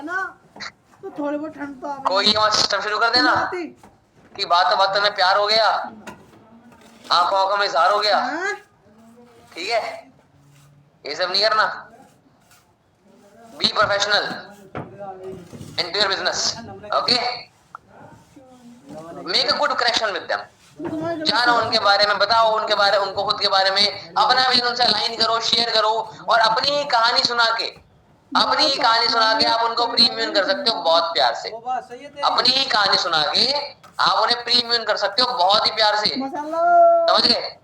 तो थोड़ी बहुत ठंड तो कोई ये सिस्टम शुरू कर देना कि बात में प्यार हो गया, आंखों आंखों में इजहार हो गया, ठीक है? ये सब नहीं करना। Be professional into your business, okay? Make a good connection with them. जानो उनके बारे में, बताओ उनके बारे, उनको खुद के बारे में, अपना भी उनसे अलाइन करो, शेयर करो, और अपनी ही कहानी सुना के आप उनको प्रीमियम कर सकते हो बहुत प्यार से। अपनी ही कहानी सुना के आप उन्हें प्रीमियम कर सकते हो बहुत ही प्यार से, समझ गए?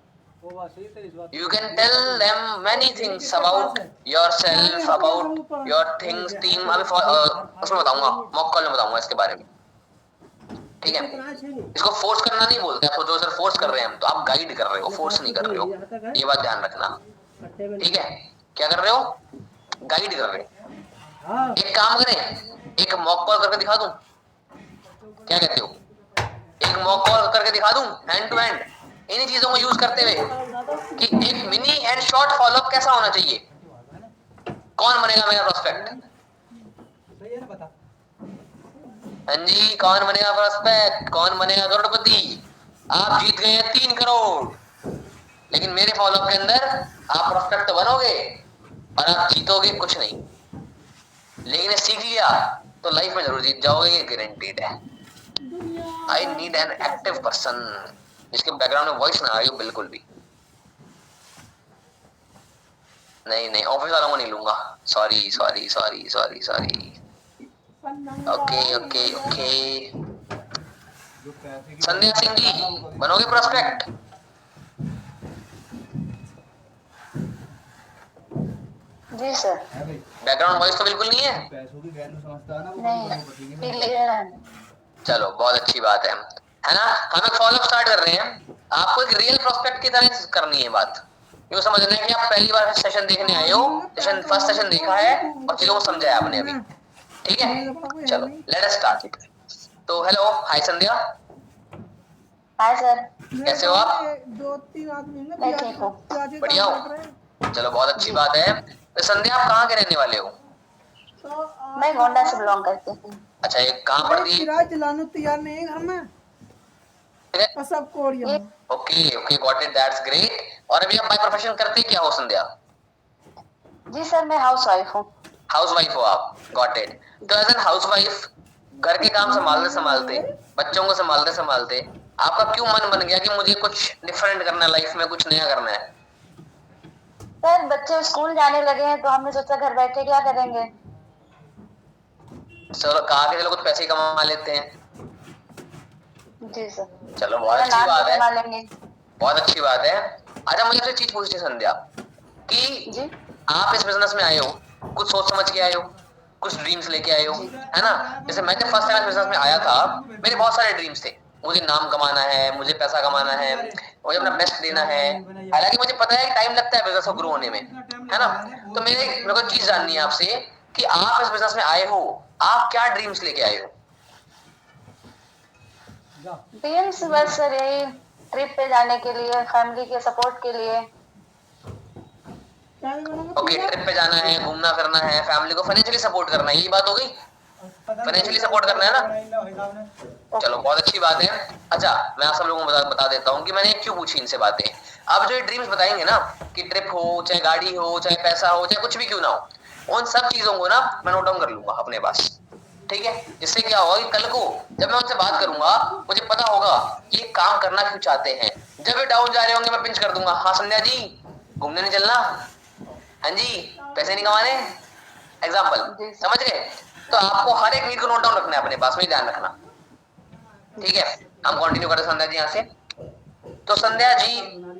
You can tell them many things about yourself, about your things, team। अभी उसमें बताऊंगा, मॉक कॉल में बताऊंगा इसके बारे में, ठीक है? इसको फोर्स करना नहीं बोलते, आप सोचो सर फोर्स कर रहे हैं हम, तो आप गाइड कर रहे हो, फोर्स नहीं कर रहे हो, ये बात ध्यान रखना, ठीक है? क्या कर रहे हो? गाइड कर रहे हो। एक काम करें, एक मॉक कॉल करके दिखा दूं, क्या कहते हो? एक मॉक कॉल करके दिखा दूं हैंड टू हैंड, इन्हीं चीजों को यूज करते हुए कि एक मिनी एंड शॉर्ट फॉलोअप कैसा होना चाहिए, कौन बनेगा मेरा प्रोस्पेक्ट? हाँ जी, कौन बनेगा प्रोस्पेक्ट, कौन बनेगा करोड़पति? आप जीत गए हैं 3 करोड़, लेकिन मेरे फॉलोअप के अंदर आप प्रोस्पेक्ट तो बनोगे और आप जीतोगे कुछ नहीं, लेकिन सीख लिया तो लाइफ में जरूर जीत जाओगे, ये गारंटीड है। I need an active person जिसके बैकग्राउंड में वॉइस ना आए बिल्कुल भी नहीं, ऑफिस वालों को नहीं लूंगा, सॉरी। ओके। संध्या सिंह जी बनोगे प्रोस्पेक्ट? जी सर। बैकग्राउंड वॉइस तो बिल्कुल नहीं है? पैसों की वैल्यू समझता है ना वो, नहीं, चलो बहुत अच्छी बात है ना? हम एक फॉलोअप स्टार्ट कर रहे हैं, आपको एक रियल प्रोस्पेक्ट की तरह करनी है बात। यूँ समझना है कि आप पहली बार सेशन देखने आए हो, फर्स्ट सेशन देखा है और चीजों को समझा है आपने अभी, ठीक है? चलो लेट अस स्टार्ट। तो hello, hi Sandhya. Hi sir. कैसे हो आप? 2-3 आदमी मैं ठीक हूँ। बढ़िया हूँ, चलो बहुत अच्छी बात है। तो संध्या आप कहाँ के रहने वाले हो? मैं गोंडा से बिलोंग करती हूँ। अच्छा, ये कहाँ पड़ती है? किराया दिलाने तैयार नहीं है घर में, और सब Korea. Okay, got it, that's great. और अभी आप बाय प्रोफेशन करते क्या हो संध्या? जी सर, मैं हाउस वाइफ हूँ। हाउस वाइफ हो आप, गॉट इट। तो एज एन हाउस वाइफ घर के काम संभालते बच्चों को संभालते आपका क्यों मन बन गया कि मुझे कुछ डिफरेंट करना है लाइफ में, कुछ नया करना है? सर बच्चे स्कूल जाने लगे हैं तो हमने सोचा घर बैठे क्या करेंगे। चलो कहा कि चलो कुछ पैसे कमा लेते हैं। जी सर। चलो बहुत अच्छी बात है, लेंगे। बहुत अच्छी बात है। अच्छा मुझे आपसे चीज पूछनी है संध्या कि जी? आप इस बिजनेस में आए हो, कुछ सोच समझ के आए हो, कुछ ड्रीम्स लेके आए हो, है ना? जैसे मैं जब फर्स्ट टाइम इस बिजनेस में आया था, मेरे बहुत सारे ड्रीम्स थे। मुझे नाम कमाना है, मुझे पैसा कमाना है, मुझे अपना बेस्ट देना है। हालांकि मुझे पता है कि टाइम लगता है बिजनेस को ग्रो होने में, है ना? तो मेरे को चीज जाननी है आपसे कि आप इस बिजनेस में आए हो, आप क्या ड्रीम्स लेके आए हो? ड्रीम्स बस सर यही, ट्रिप पे जाने के लिए, फैमिली के सपोर्ट के लिए। ओके, ट्रिप पे जाना है, घूमना करना है, फैमिली को फाइनेंशियली सपोर्ट करना है, यही बात हो गई? फाइनेंशियली सपोर्ट करना है ना? चलो बहुत अच्छी बात है। अच्छा मैं आप सब लोगों को बता देता हूँ कि मैंने क्यों पूछी इनसे बातें। अब जो ये ड्रीम्स बताएंगे ना, कि ट्रिप हो, चाहे गाड़ी हो, चाहे पैसा हो, चाहे कुछ भी क्यों ना हो, उन सब चीजों को ना मैं नोट डाउन कर लूंगा अपने पास, ठीक है? जिससे क्या होगा कि कल को जब मैं उनसे बात करूंगा मुझे पता होगा ये काम करना क्यों चाहते हैं। जब ये डाउन जा रहे होंगे मैं पिंच कर दूंगा, हाँ संध्या जी घूमने नहीं चलना, हाँ जी पैसे नहीं कमाने, एग्जाम्पल, समझ गए? तो आपको हर एक नीड को नोट डाउन रखना है अपने पास में, ध्यान रखना, ठीक है? हम कंटिन्यू करते हैं संध्या जी यहाँ से। तो संध्या जी,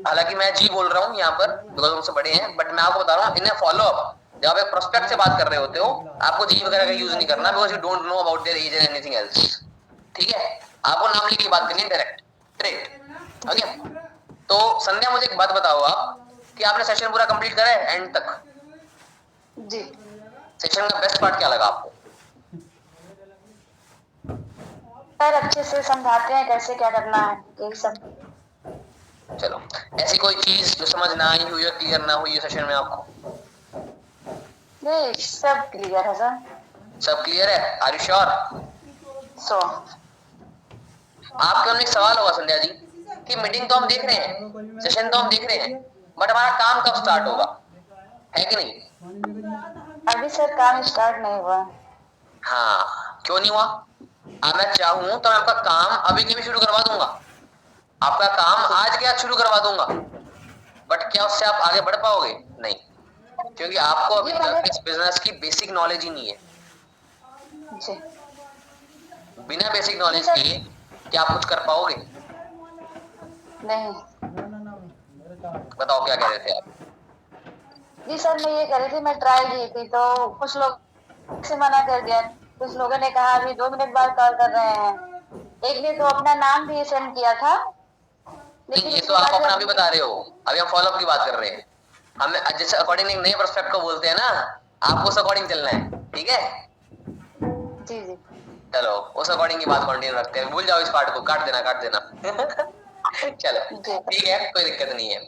हालांकि मैं जी बोल रहा हूँ यहाँ पर बिकॉज उनसे बड़े हैं, बट मैं आपको बता रहा हूँ इन्हें फॉलो अप, जब आप एक प्रोस्पेक्ट से बात कर रहे होते हो आपको जी वगैरह का यूज नहीं करना, because you don't know about their age and anything else, ठीक है? आपको नाम लेके बात करनी है डायरेक्ट, ओके? तो संध्या मुझे एक बात बताओ आप कि आपने सेशन पूरा कंप्लीट करा है एंड तक? जी सेशन का बेस्ट पार्ट क्या लगा आपको? सर अच्छे से समझाते हैं कैसे क्या करना है, यही सब। चलो, ऐसी कोई चीज जो समझ ना आई हुई या क्लियर ना हुई है सेशन में आपको? नहीं, सब क्लियर है सर। सब क्लियर है? Are you sure? सो आपके मन में एक सवाल होगा संध्या जी कि मीटिंग तो हम देख रहे हैं, सेशन तो हम देख रहे हैं, बट हमारा काम कब स्टार्ट होगा, है कि नहीं? अभी सर काम स्टार्ट नहीं हुआ। हाँ, क्यों नहीं हुआ? अब मैं चाहूं तो मैं आपका काम अभी के भी शुरू करवा दूंगा, आपका काम आज के आज शुरू करवा दूंगा, बट क्या उससे आप आगे बढ़ पाओगे? नहीं, क्योंकि आपको अभी तक इस बिजनेस की बेसिक नॉलेज ही नहीं है। जी बिना बेसिक नॉलेज के क्या आप कुछ कर पाओगे? नहीं। बताओ क्या कह रहे थे आप? जी सर, मैं ये कह रही थी, मैं ट्राई की थी तो कुछ लोग से मना कर दिया, कुछ लोगों ने कहा अभी 2 मिनट बाद कॉल कर रहे हैं। एक ने तो अपना नाम भी सेंड किया था, नहीं, ये उसके तो आप बाद अपना भी बता रहे हो, अभी हम फॉलोअप की बात कर रहे हैं। हमें जैसे अकॉर्डिंग एक नए पर्सपेक्ट को बोलते हैं ना, आपको उस अकॉर्डिंग चलना है, ठीक है? जी जी चलो, उस अकॉर्डिंग की बात कंटिन्यू रखते हैं, भूल जाओ इस पार्ट को, काट देना काट देना। चलो ठीक है, कोई दिक्कत नहीं है।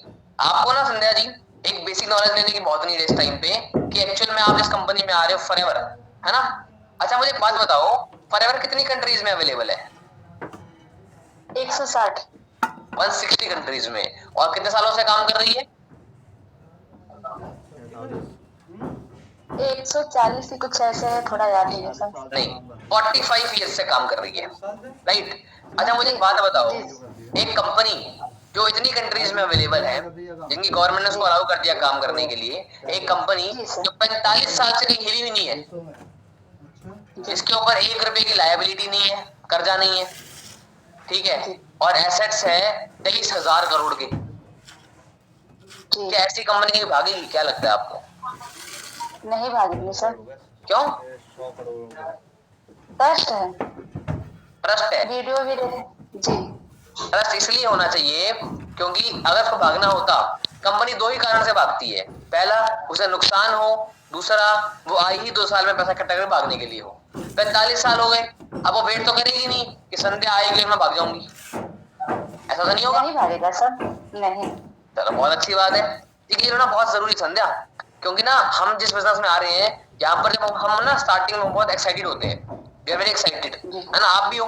आपको ना संध्या जी एक बेसिक नॉलेज लेने की बहुत नीड है इस टाइम पे कि एक्चुअल में आप इस कंपनी में आ रहे हो फॉरएवर, है ना? अच्छा मुझे एक बात बताओ, फॉरएवर कितनी कंट्रीज में अवेलेबल है? 160। 160 कंट्रीज में। और कितने सालों से काम कर रही है? 140 ही कुछ ऐसे है, थोड़ा याद नहीं है सर। नहीं, 45 ईयर्स से काम कर रही है, राइट? अच्छा मुझे एक बात बताओ, एक कंपनी जो इतनी कंट्रीज में अवेलेबल है, जिनकी गवर्नमेंट ने उसको अलाउ कर दिया काम करने के लिए, एक कंपनी जो 45 साल से कहीं हिली हुई नहीं है, जिसके ऊपर 1 रुपए की लायबिलिटी नहीं है, कर्जा नहीं है, ठीक है, और एसेट्स है 23,000 करोड़ के, क्या ऐसी कंपनी कहीं भागेगी? क्या लगता है आपको? नहीं भागेंगे सर। क्यों? ट्रस्ट है, ट्रस्ट है। वीडियो भी जी। ट्रस्ट इसलिए होना चाहिए क्योंकि अगर उसको भागना होता, कंपनी 2 ही कारण से भागती है, पहला उसे नुकसान हो, दूसरा वो आई ही 2 साल में पैसा इकट्ठा कर भागने के लिए हो। 45 साल हो गए, अब वो वेट तो करेगी नहीं कि संध्या आएगी मैं भाग जाऊंगी, ऐसा तो नहीं होगा। नहीं भागेगा सर, नहीं। चलो बहुत अच्छी बात है, ठीक है ना, बहुत जरूरी संध्या, क्योंकि ना हम जिस बिजनेस में आ रहे हैं यहाँ पर जब हम ना स्टार्टिंग में बहुत एक्साइटेड होते हैं, वी आर वेरी एक्साइटेड, है ना? आप भी हो,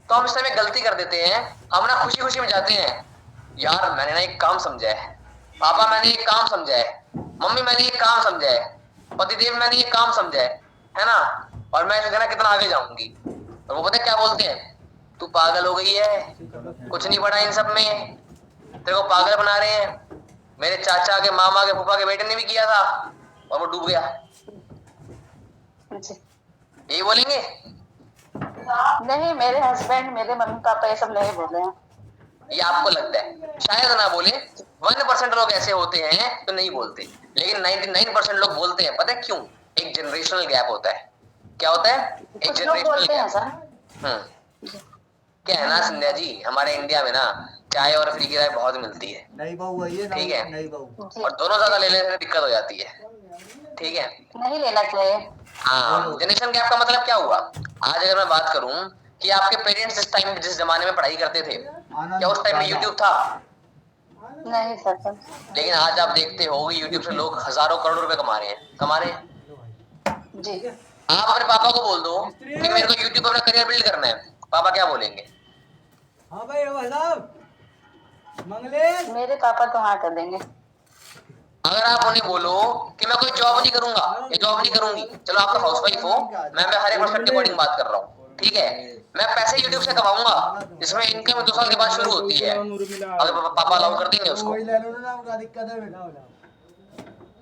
तो हम इस टाइम गलती कर देते हैं, हम ना खुशी खुशी में जाते हैं, यार मैंने ना एक काम समझा है, पापा मैंने एक काम समझा है, मम्मी मैंने एक काम समझा है, पतिदेव मैंने एक काम समझा है ना, और मैं ना कितना आगे जाऊंगी। और वो पता है क्या बोलते हैं, तू पागल हो गई है, कुछ नहीं पड़ा इन सब में, तेरे को पागल बना रहे हैं, मेरे चाचा के मामा के फूफा के बेटे ने भी किया था और वो डूब गया, यही बोलेंगे? नहीं, मेरे हस्बैंड, मेरे मम्मी पापा ये सब नहीं बोले हैं। ये आपको लगता है, शायद ना बोले, 1% लोग ऐसे होते हैं तो नहीं बोलते, लेकिन 99% लोग बोलते हैं। पता है क्यों? एक जनरेशनल गैप होता है। क्या होता है? एक कुछ लोग जनरेशनल बोलते हैं गैप। सर। क्या है ना संध्या जी, हमारे इंडिया में ना चाय और फ्री की राय बहुत मिलती है, नई बहू है ये, ठीक है, नई बहू, और दोनों ज्यादा लेने से दिक्कत हो जाती है, ठीक है? नहीं लेना चाहिए। हाँ, जनरेशन गैप का मतलब क्या हुआ? आज अगर मैं बात करूं कि आपके पेरेंट्स इस टाइम जिस जमाने में पढ़ाई करते थे, क्या उस टाइम में यूट्यूब था? नहीं सर। लेकिन आज आप देखते हो यूट्यूब से लोग हजारों करोड़ रुपए कमा रहे हैं। जी। आप अपने पापा को बोल दो कि मेरे को यूट्यूब पर अपना करियर बिल्ड करना है, पापा क्या बोलेंगे? हाँ भाई साहब मंगलेश, मेरे पापा तो हाँ कर देंगे। अगर आप उन्हें बोलो कि मैं कोई जॉब नहीं करूंगा या जॉब नहीं करूंगी, चलो आप तो हाउसवाइफ हो, मैं हर एक पर्सपेक्टिव अकॉर्डिंग बात कर रहा हूँ, ठीक है, मैं पैसे यूट्यूब से कमाऊंगा जिसमें इनकम 2 साल के बाद शुरू होती है, अगर पापा अलाउ कर देंगे उसको?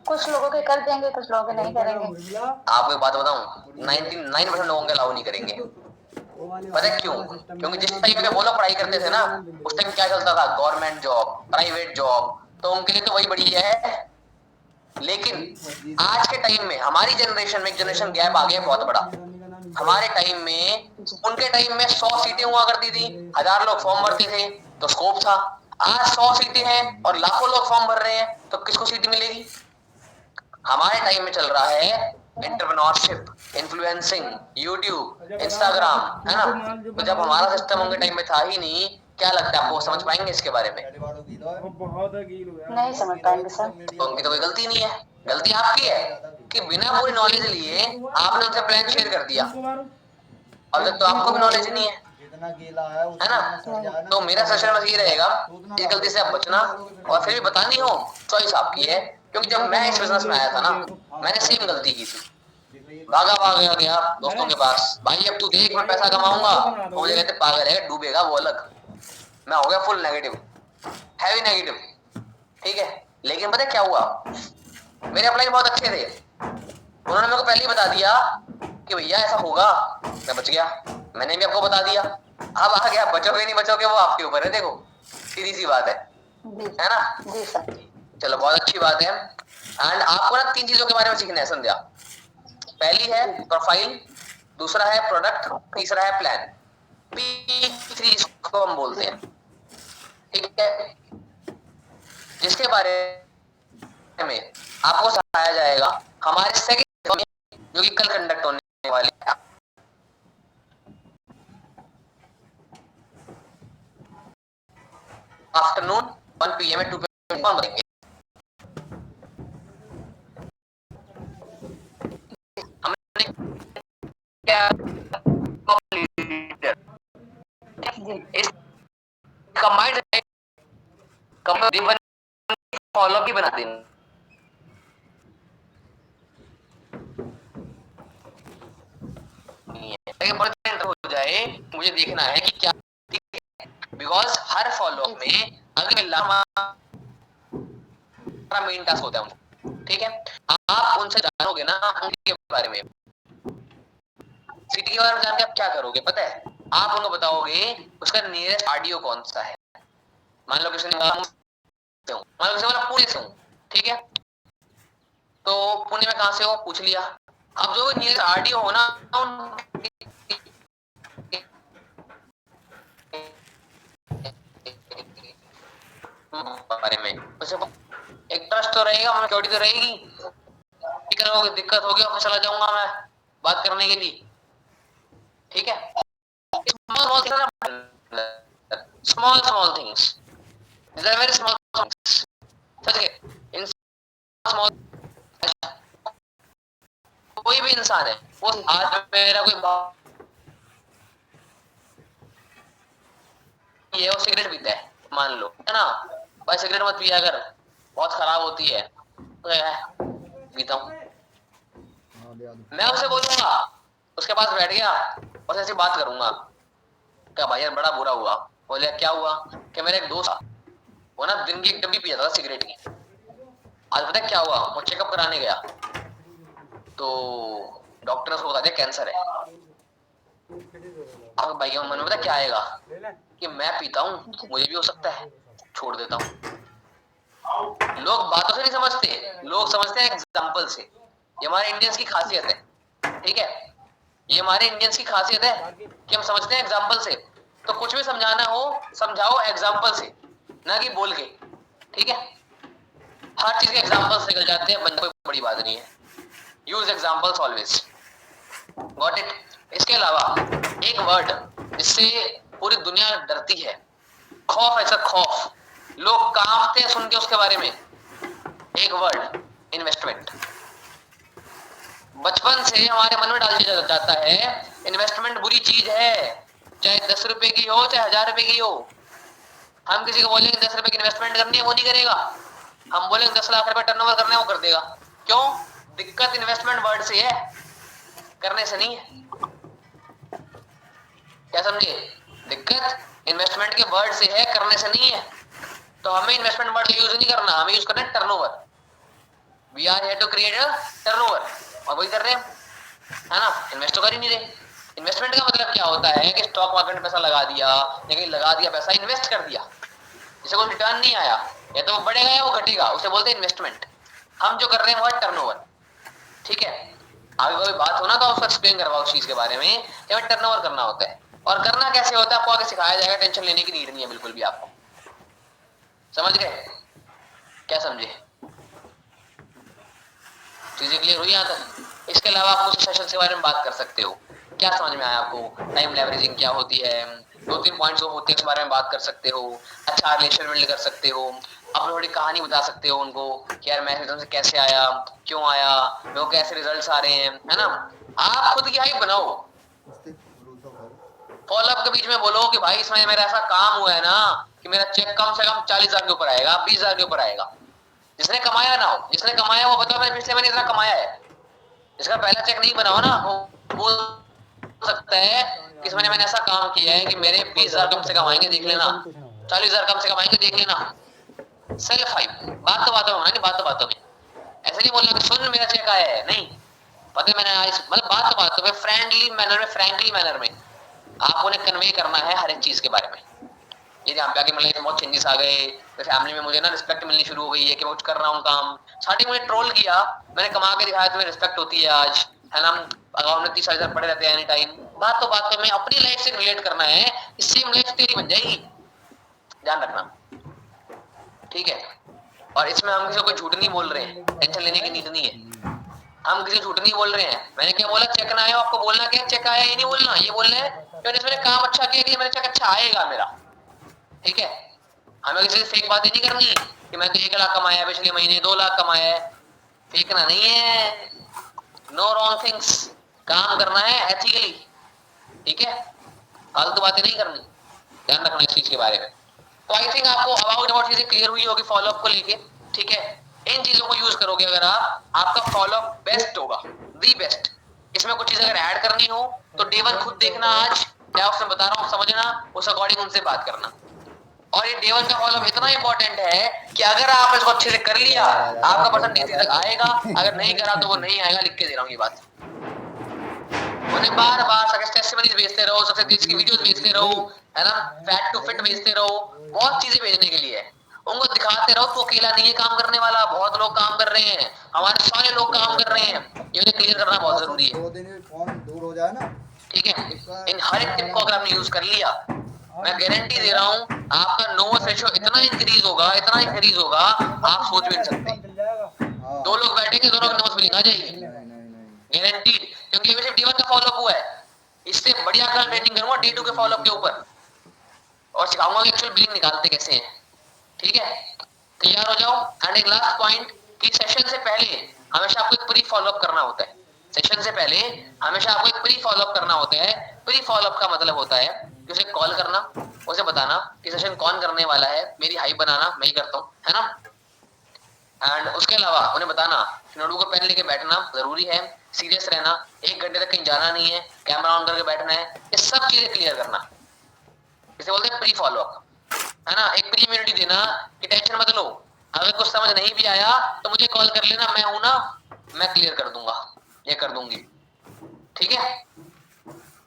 कुछ लोगों के कर देंगे, कुछ लोगों के नहीं करेंगे। आपको एक बात बताऊं, 99% लोगों के अलाउ नहीं करेंगे। पता है क्यों? क्योंकि जिस टाइम पे वो लोग पढ़ाई करते थे ना, उस टाइम क्या चलता था? गवर्नमेंट जॉब, प्राइवेट जॉब, तो उनके लिए तो वही बड़ी है। लेकिन आज के टाइम में हमारी जनरेशन में एक जनरेशन गैप आ गया बहुत बड़ा। हमारे टाइम में, उनके टाइम में 100 सीटें हुआ करती थी, 1000 लोग फॉर्म भरते थे तो स्कोप था। आज 100 सीटें हैं और लाखों लोग फॉर्म भर रहे हैं, तो किसको सीट मिलेगी? हमारे टाइम में चल रहा है एंटरप्रेन्योरशिप, इन्फ्लुएंसिंग, यूट्यूब, इंस्टाग्राम, है ना? तो जब हमारा सिस्टम उनके टाइम में था ही नहीं, क्या लगता है आपको समझ पाएंगे इसके बारे में? नहीं समझ पाएंगे सर। तो उनकी तो कोई गलती नहीं है, गलती आपकी है कि बिना पूरी नॉलेज लिए आपने उनसे प्लान शेयर कर दिया, और जब तो आपको भी नॉलेज नहीं है ना? तो मेरा सजेशन बस ये रहेगा, इस गलती से आप बचना, और फिर भी बतानी हो चॉइस आपकी है, क्योंकि जब मैं इस बिजनेस में आया था ना, मैंने सेम गलती की थी, भागा गया दोस्तों के पास, भाई अब तू देख मैं पैसा कमाऊंगा, तो मुझे कहते पागल है, डूबेगा वो अलग। मैं हो गया फुल नेगेटिव, हैवी नेगेटिव, ठीक है। लेकिन पता है क्या हुआ, मेरे अपलाइन बहुत अच्छे थे, उन्होंने मेरे को पहले ही बता दिया कि भैया ऐसा होगा, मैं बच गया। मैंने भी आपको बता दिया, अब आ गया, बचोगे नहीं बचोगे वो आपके ऊपर है, देखो सीधी सी बात है ना? जी सर। चलो बहुत अच्छी बात है। एंड आपको ना 3 चीजों के बारे में सीखना है संध्या। पहली है प्रोफाइल, दूसरा है प्रोडक्ट, तीसरा है प्लान। P3 जिसको हम बोलते हैं, ठीक है, जिसके बारे में आपको बताया जाएगा हमारे सेकंड में, जो कि कल कंडक्ट होने वाली है। आफ्टरनून 1 PM में 2 PM कौन बनेंगे? हमने क्या इस कमांड फॉलो भी बना देना, हो जाए, मुझे देखना है कि क्या, बिकॉज हर फॉलो में अगर मेन टास्क होता है उनका, ठीक है। आप उनसे जानोगे ना उनके बारे में, सिटी के बारे में जान के आप क्या करोगे पता है? आप उनको बताओगे उसका नियरेस्ट आरडीओ कौन सा है। मान लो किसी ने पुणे से हूँ, ठीक है, तो पुणे में कहाँ से हो पूछ लिया। अब जो नियरेस्ट आरडीओ हो ना बारे में, एक ट्रस्ट तो रहेगा, सिक्योरिटी तो रहेगी, दिक्कत होगी ऑफिस चला जाऊंगा मैं बात करने के लिए, ठीक है। Small things, these are very small things, in small, कोई भी इंसान है, वो आज मेरा कोई ये वो सिगरेट पीता है मान लो, है ना, भाई सिगरेट मत पिया अगर बहुत खराब होती है, तो पीता हूँ, मैं उसे बोलूंगा, उसके पास बैठ गया और ऐसी बात करूंगा, क्या भाई यार बड़ा बुरा हुआ, बोले क्या हुआ, कि मेरा एक दोस्त वो ना दिन की 1 डब्बी पिया था सिगरेट की, आज पता है क्या हुआ, वो चेकअप कराने गया तो डॉक्टर ने उसको बता दिया कैंसर है। अब भाई के मन में पता क्या आएगा कि मैं पीता हूँ, मुझे भी हो सकता है, छोड़ देता हूँ। लोग बातों से नहीं समझते, लोग समझते हैं एग्जाम्पल से। ये हमारे इंडियंस की खासियत है, ठीक है, ये हमारे इंडियंस की खासियत है कि हम समझते हैं एग्जाम्पल से। तो कुछ भी समझाना हो समझाओ एग्जाम्पल से, ना कि बोल के, ठीक है। हर चीज के एग्जाम्पल्स निकल जाते हैं, कोई बड़ी बात नहीं है। Use examples always, got it. इसके अलावा एक वर्ड जिससे पूरी दुनिया डरती है, खौफ, ऐसा खौफ, लोग कांपते हैं सुन के उसके बारे में, एक वर्ड, इन्वेस्टमेंट। बचपन से हमारे मन में डाल दिया जाता है इन्वेस्टमेंट बुरी चीज है, चाहे 10 रुपए की हो चाहे 1000 रुपए की हो। हम किसी को बोलेंगे 10 रुपए की इन्वेस्टमेंट करनी है, वो नहीं करेगा। हम बोलेंगे 10 लाख रुपए टर्नओवर करना है, वो कर देगा। क्यों? दिक्कत इन्वेस्टमेंट वर्ड से है, करने से नहीं है। क्या समझे? दिक्कत इन्वेस्टमेंट के वर्ड से है, करने से नहीं है। तो हमें इन्वेस्टमेंट वर्ड यूज नहीं करना, हमें यूज करना है turnover. We are here to create a turnover, और वही कर रहे हैं, है ना। इन्वेस्ट तो कर ही नहीं रहे। इन्वेस्टमेंट का मतलब क्या होता है कि स्टॉक मार्केट में पैसा लगा दिया, लेकिन लगा दिया पैसा, इन्वेस्ट कर दिया, जिसे कोई रिटर्न नहीं आया, या तो वो बढ़ेगा या वो घटेगा, उसे बोलते हैं इन्वेस्टमेंट। हम जो कर रहे हैं वो है टर्नओवर, ठीक है। आगे कोई बात हो ना तो उसको एक्सप्लेन करवाओ उस चीज के बारे में कि हमें टर्नओवर करना होता है, और करना कैसे होता है आपको आगे सिखाया जाएगा, टेंशन लेने की नीड नहीं है बिल्कुल भी आपको। समझ गए? क्या समझे? चीजें क्लियर हुई यहाँ तक? इसके अलावा आप मुझसे सेशन के बारे में बात कर सकते हो। क्या समझ में आया आपको? टाइम लेवरेजिंग क्या होती है, 2-3 पॉइंट्स जो होते हैं उस बारे में बात कर सकते हो। अच्छा रिलेशन बिल्ड कर सकते हो, अपनी थोड़ी कहानी बता सकते हो उनको कि यार मैं एकदम से कैसे आया, क्यों आया, मेरे को कैसे रिजल्ट्स आ रहे हैं, है ना। आप खुद की हाइप बनाओ। फॉलोअप के बीच में बोलो कि भाई इसमें मेरा ऐसा काम हुआ है ना कि मेरा चेक कम से कम 40,000 के ऊपर आएगा, 20,000 के ऊपर आएगा। जिसने कमाया ना हो, जिसने कमाया वो बताओ मैं पिछले महीने इतना कमाया है। जिसका पहला चेक नहीं बना हो ना वो बोल सकता है कि इस महीने मैंने ऐसा काम किया है कि मेरे 20,000 कम से कम आएंगे, देख लेना, 40,000 कम से कम आएंगे, देख लेना। सेल्फ हाइप, बात तो बातों में, नहीं बात तो बातों में। ऐसे नहीं बोलना कि सुन मेरा चेक आया है, नहीं पता मैंने आज, मतलब बात तो बातों में, फ्रेंडली मैनर में, फ्रैंकली मैनर में आप उन्हें कन्वे करना है हर एक चीज के बारे में। ये यहाँ पे आके मतलब बहुत चेंजेस आ गए, फैमिली में मुझे ना रिस्पेक्ट मिलनी शुरू हो गई है कि मैं कुछ कर रहा हूँ काम। स्टार्टिंग में ट्रोल किया, मैंने कमा के दिखाया, तुम्हें रिस्पेक्ट होती है आज, है ना। अगर में 30,000 पड़े रहते हैं एनी टाइम। बात तो बात में अपनी लाइफ से रिलेट करना है, इससे लाइफ तेरी बन जाएगी, ध्यान रखना, ठीक है। और इसमें हम किसी को झूठ नहीं बोल रहे हैं, टेंशन लेने की नीड नहीं है, हम किसी झूठ नहीं बोल रहे हैं। मैंने क्या बोला, चेक ना आया, आपको बोलना क्या चेक आया, ये नहीं बोलना, ये बोलना है कि मैंने काम अच्छा किया कि मेरा चेक अच्छा आएगा मेरा, ठीक है। हमें किसी से फेक बातें नहीं करनी कि मैं तो 1 लाख कमाया पिछले महीने, 2 लाख कमाया है, फेंकना नहीं है। नो रॉन्ग थिंग्स, काम करना है एथिकली, ठीक है, फालतू बातें नहीं करनी, ध्यान रखना इस चीज के बारे में। तो आई थिंक आपको अबाउट चीजें क्लियर हुई होगी फॉलोअप को लेके, ठीक है। इन चीजों को यूज करोगे अगर आप, आपका फॉलोअप बेस्ट होगा, दी बेस्ट। इसमें कुछ चीजें अगर ऐड करनी हो तो डे 1 खुद देखना, आज क्या उसमें बता रहा हूँ समझना, उस अकॉर्डिंग उनसे बात करना। और ये डे 1 का फॉलोअप इतना इंपॉर्टेंट है कि अगर आप इसको अच्छे से कर लिया, आपका पर्सन डे 3 तक आएगा, अगर नहीं करा तो वो नहीं आएगा, लिख के दे रहा हूँ ये बात। उन्हें बार बार सक्सेस टेस्टिमनीज भेजते रहो, सक्सेस की वीडियोस भेजते रहो, है ना, फैट टू फिट भेजते रहो, बहुत चीजें भेजने के लिए उनको दिखाते रहो तो अकेला नहीं है काम करने वाला, बहुत लोग काम कर रहे हैं, हमारे सारे लोग काम कर रहे हैं, ये उन्हें क्लियर करना बहुत जरूरी है। 2 दिन फोन दूर हो जाए ना, ठीक है, इन हर एक टिप को अगर आपने यूज कर लिया, मैं गारंटी दे रहा हूँ आपका नोस रेशियो इतना इंक्रीज होगा, इतना इंक्रीज होगा, आप सोच भी नहीं सकते। 2 लोग बैठेंगे, दोनों की नोस बिलिंग आ जाएगी, गारंटीड, क्योंकि ये सिर्फ D1 का फॉलोअप हुआ है। इससे बढ़िया कल ट्रेनिंग करूंगा D2 के फॉलोअप के ऊपर और सिखाऊंगा कि एक्चुअल बिलिंग निकालते कैसे हैं, ठीक है। तैयार हो जाओ। एंड एक लास्ट पॉइंट कि सेशन से पहले हमेशा आपको एक प्री फॉलोअप करना होता है। सेशन से पहले हमेशा आपको एक प्री फॉलोअप करना होता है। प्री फॉलोअप का मतलब होता है कि उसे कॉल करना, उसे बताना कि सेशन कौन करने वाला है, मेरी हाइप बनाना मैं ही करता हूँ, है ना। एंड उसके अलावा उन्हें बताना कि नोटबुक और पेन लेके बैठना जरूरी है, सीरियस रहना, 1 घंटे तक कहीं जाना नहीं है, कैमरा ऑन करके बैठना है, ये सब चीजें क्लियर करना, इसे बोलते हैं प्री फॉलोअप, है ना। एक प्री इम्यूनिटी देना कि टेंशन मत लो, अगर कुछ समझ नहीं भी आया तो मुझे कॉल कर लेना, मैं हूं ना, मैं क्लियर कर दूंगा, ये कर दूंगी, ठीक है।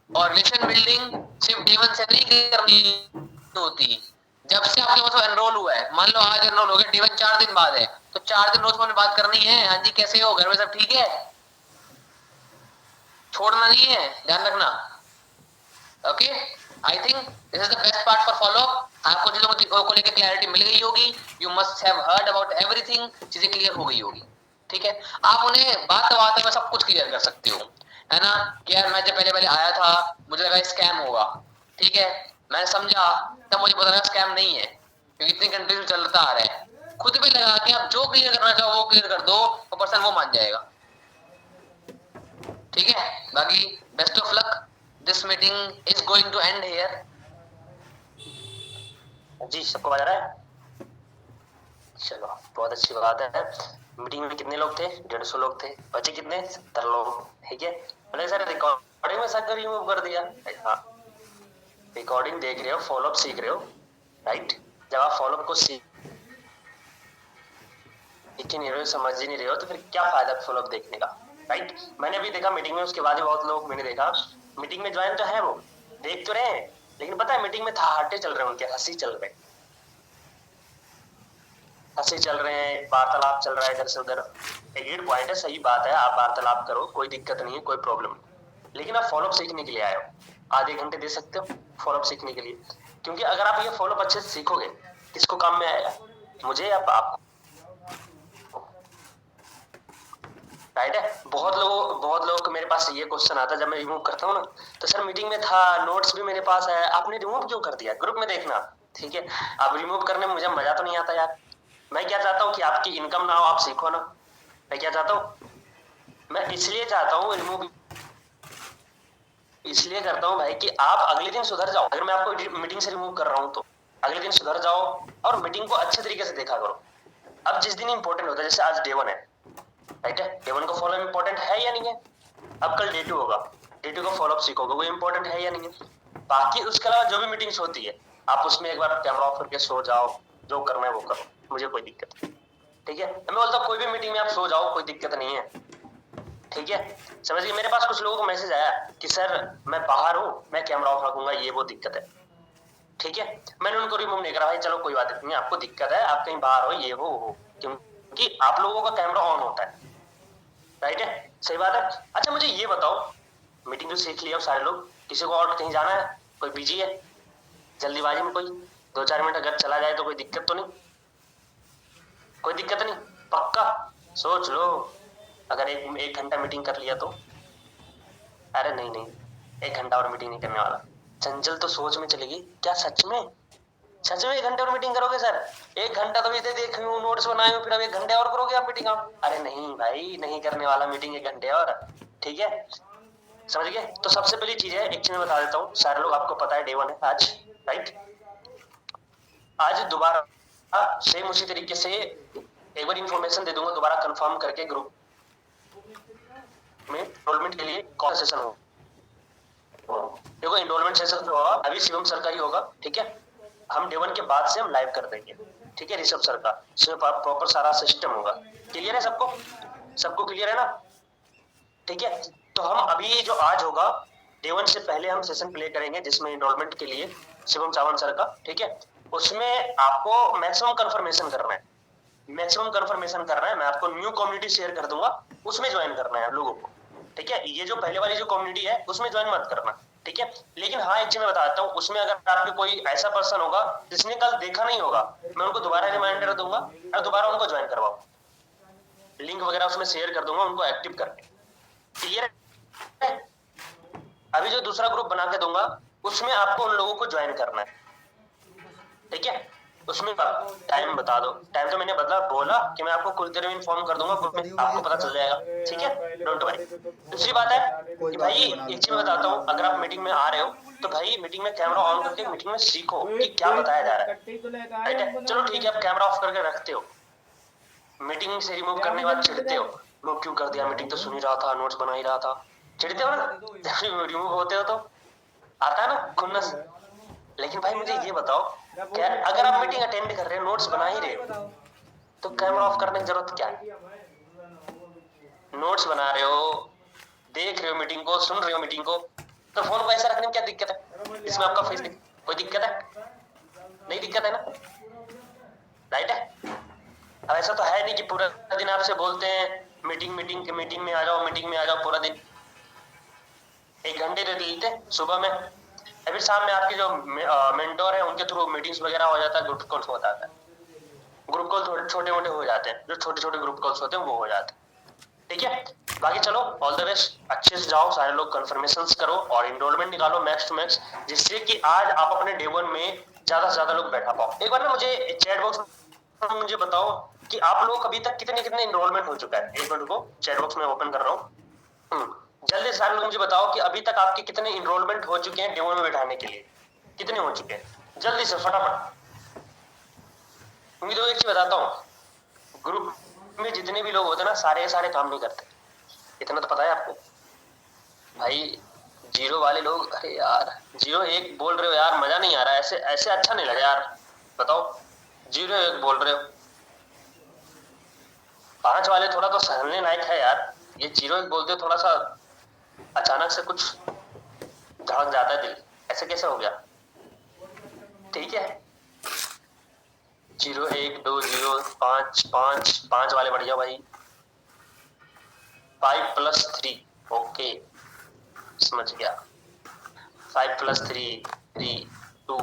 और रिलेशन बिल्डिंग सिर्फ D1 से नहीं करनी होती, जब से आपके पास एनरोल हुआ है, मान लो आज एनरोल हो गया, D1 4 दिन बाद है, तो 4 दिन रोज में बात करनी है, हाँ जी कैसे हो, घर में सब ठीक है, छोड़ना नहीं है, ध्यान रखना, okay. I think this is the best part for follow up. आपको चीजों को लेकर क्लैरिटी मिल गई होगी, you must have heard about everything, चीजें क्लियर हो गई होगी, ठीक है। आप उन्हें बात बात में सब कुछ क्लियर कर सकते हो, है ना, कि यार मैं जब पहले आया था मुझे लगा स्कैम होगा, ठीक है, मैंने समझा तब मुझे पता लगा स्कैम नहीं है, क्योंकि इतनी कंट्रीज में चलता आ रहा है। खुद पे लगा कि आप जो क्लियर करना चाहो वो क्लियर कर दो, वो पर्सन वो मान जाएगा, ठीक है। बाकी best of luck, this meeting is going to end here. जी सबको आ रहा है, चलो बहुत अच्छी बात है। मीटिंग में कितने लोग थे? 150 लोग थे। बचे कितने? 70 लोग, ठीक है। मैंने सर रिकॉर्डिंग में सब रिमूव कर दिया। हाँ, रिकॉर्डिंग देख रहे हो, फॉलोअप सीख रहे हो, राइट। जब आप फॉलोअप को सीख ही नहीं रहे हो, समझ ही नहीं रहे हो, तो फिर क्या फायदा फॉलोअप देखने का, राइट। मैंने अभी देखा मीटिंग में, उसके बाद ही बहुत लोग मैंने देखा मीटिंग में ज्वाइन तो है, वो देख तो रहे हैं, लेकिन पता है मीटिंग में हट्टे चल रहे हैं उनके, हंसी चल रहे हैं, हंसी चल रहे हैं, वार्तालाप चल रहा है इधर से उधर। एक पॉइंट है, सही बात है, आप वार्तालाप करो, कोई दिक्कत नहीं है, कोई प्रॉब्लम नहीं, लेकिन आप फॉलोअप सीखने के लिए आए हो, आधे घंटे दे सकते हो फॉलोअप सीखने के लिए, क्योंकि अगर आप ये फॉलोअप अच्छे से सीखोगे किसको काम में आएगा? मुझे या आपको? राइट है। बहुत लोगों को मेरे पास ये क्वेश्चन आता है जब मैं रिमूव करता हूँ ना, तो सर मीटिंग में था, नोट्स भी मेरे पास है, आपने रिमूव क्यों कर दिया? ग्रुप में देखना, ठीक है। अब रिमूव करने में मुझे मजा तो नहीं आता यार। मैं क्या चाहता हूँ कि आपकी इनकम ना हो, आप सीखो ना। मैं क्या चाहता हूँ, मैं इसलिए चाहता हूँ रिमूव इसलिए करता हूँ भाई कि आप अगले दिन सुधर जाओ। अगर मैं आपको मीटिंग से रिमूव कर रहा हूँ तो अगले दिन सुधर जाओ और मीटिंग को अच्छे तरीके से देखा करो। अब जिस दिन इंपॉर्टेंट होता है, जैसे आज डे 1 है, राइट है, डे 1 को फॉलो इंपॉर्टेंट है या नहीं है? अब कल डे 2 होगा, डे 2 का फॉलो अप सीखोगे, वो इंपॉर्टेंट है या नहीं है? बाकी उसके अलावा जो भी मीटिंग्स होती है, आप उसमें एक बार कैमरा ऑफ करके सो जाओ, जो करना है वो करो, मुझे कोई दिक्कत नहीं, ठीक है। मैं बोलता हूँ कोई भी मीटिंग में आप सो जाओ, कोई दिक्कत नहीं है, ठीक है। समझ गए? मेरे पास कुछ लोगों को मैसेज आया कि सर मैं बाहर हूँ, मैं कैमरा ऑफ रखूंगा, ये वो दिक्कत है, ठीक है। मैंने उनको रिमूव नहीं करा, भाई चलो कोई बात नहीं, आपको दिक्कत है, आप कहीं बाहर हो, ये हो, क्योंकि आप लोगों का कैमरा ऑन होता है, राइट है, सही बात है। अच्छा मुझे ये बताओ, मीटिंग तो सीख लिया सारे लोग, किसी को और कहीं जाना है, कोई बिजी है, जल्दीबाजी में कोई 2-4 मिनट अगर चला जाए तो कोई दिक्कत तो नहीं? कोई दिक्कत नहीं? पक्का? सोच लो, अगर एक घंटा मीटिंग कर लिया तो? अरे नहीं, 1 घंटा और मीटिंग नहीं करने वाला। चंचल तो सोच में चलेगी, क्या सच में 1 घंटे और मीटिंग करोगे सर? 1 घंटा तो इतने देख हूँ, नोट्स बनाए हो, फिर अब 1 घंटे और करोगे आप मीटिंग? आप अरे नहीं भाई, नहीं करने वाला मीटिंग 1 घंटे और, ठीक है, समझ गए? तो सबसे पहली चीज है, एक चीज मैं बता देता हूँ, सारे लोग आपको पता है डे 1 है आज, राइट। आज दोबारा सेम उसी तरीके से एक बार इंफॉर्मेशन दे दूंगा, दोबारा कंफर्म करके ग्रुप में एनरोलमेंट के लिए कौन सेशन हो। देखो एनरोलमेंट सेशन जो होगा अभी शिवम सर का ही होगा, ठीक है। हम डे 1 के बाद से हम लाइव कर देंगे, ठीक है, ऋषभ सर का, इसमें प्रॉपर सारा सिस्टम होगा। क्लियर है सबको? सबको क्लियर है ना? ठीक है। तो हम अभी जो आज होगा डे 1 से पहले हम सेशन प्ले करेंगे जिसमें एनरोलमेंट के लिए शिवम सावंत सर का, ठीक है। उसमें आपको मैक्सिमम कंफर्मेशन करना है, मैं आपको न्यू कम्युनिटी शेयर कर दूंगा, उसमें ज्वाइन करना है लोगों को, ठीक है। ये जो पहले वाली जो कम्युनिटी है उसमें ज्वाइन मत करना, ठीक है। लेकिन हाँ एक चीज मैं बता देता हूँ, उसमें अगर आपके कोई ऐसा पर्सन होगा जिसने कल देखा नहीं होगा, मैं उनको दोबारा रिमाइंडर दूंगा और दोबारा उनको ज्वाइन करवाओ, लिंक वगैरह उसमें शेयर कर दूंगा उनको एक्टिव करके। क्लियर है? अभी जो दूसरा ग्रुप बना के दूंगा उसमें आपको उन लोगों को ज्वाइन करना है, ठीक है। उसमें टाइम बता दो, टाइम तो मैंने बोला कि मैं आपको कुछ देर में इन्फॉर्म कर दूंगा, ग्रुप में आपको पता चल जाएगा, ठीक है, डोंट वरी। दूसरी बात है कि भाई एक चीज मैं बताता हूँ, अगर आप मीटिंग में आ रहे हो तो भाई मीटिंग में कैमरा ऑन करके मीटिंग में सीखो कि क्या बताया जा रहा है, ठीक है। चलो ठीक है, आप कैमरा ऑफ करके रखते हो, मीटिंग से रिमूव करने के बाद चिढ़ते हो, वो क्यों कर दिया, मीटिंग तो सुन ही रहा था, नोट्स बना ही रहा था, चिढ़ते हो ना जब रिमूव होते हो तो आता है ना खुन्नस। लेकिन भाई मुझे ये बताओ, क्या अगर आप मीटिंग अटेंड कर रहे हो, नोट्स बना ही रहे हो, तो कैमरा ऑफ करने की जरूरत क्या है? नोट्स बना रहे हो, देख रहे हो मीटिंग को, सुन रहे हो मीटिंग को, तो फोन को ऐसा रखने में क्या दिक्कत है? इसमें आपका फेस कोई दिक्कत है? नहीं दिक्कत है ना, राइट है। अब ऐसा तो है नहीं कि पूरा दिन आपसे बोलते हैं मीटिंग में आ जाओ पूरा दिन 1 घंटे दे देते सुबह में, फिर शाम में आपके जो मेंटोर है उनके थ्रू मीटिंग्स वगैरह हो जाता है, ग्रुप कॉल्स होता है, ग्रुप कॉल थोड़े छोटे मोटे हो जाते हैं, जो छोटे छोटे ग्रुप कॉल्स होते हैं वो हो जाते हैं, ठीक है। बाकी चलो ऑल द बेस्ट, अच्छे से जाओ, सारे लोग कंफर्मेशंस करो और एनरोलमेंट निकालो मैक्स टू मैक्स, जिससे कि आज आप अपने डे 1 में ज्यादा से ज्यादा लोग बैठा पाओ। एक बार ना मुझे चैट बॉक्स में मुझे बताओ कि आप लोग अभी तक कितने एनरोलमेंट हो चुका है। 1 मिनट को चैट बॉक्स में ओपन कर रहा हूँ, जल्दी सारे लोग मुझे बताओ कि अभी तक आपके कितने एनरोलमेंट हो चुके हैं डेमो में बैठाने के लिए, कितने हो चुके हैं, जल्दी से फटाफट। उम्मीद है एक चीज बताता हूँ, ग्रुप में जितने भी लोग होते हैं ना सारे काम नहीं करते, इतना तो पता है आपको भाई। 0 वाले लोग, अरे यार 0-1 बोल रहे हो यार, मजा नहीं आ रहा, ऐसे अच्छा नहीं लगा यार, बताओ 0-1 बोल रहे हो। 5 वाले थोड़ा तो सहने लायक है यार, ये 0-1 बोलते हो, थोड़ा सा अचानक से कुछ धड़क जाता है दिल, ऐसे कैसे हो गया? ठीक है 0-1-2-0 5 वाले बढ़ जाओ भाई, 5+3 ओके समझ गया, 5+3 3 2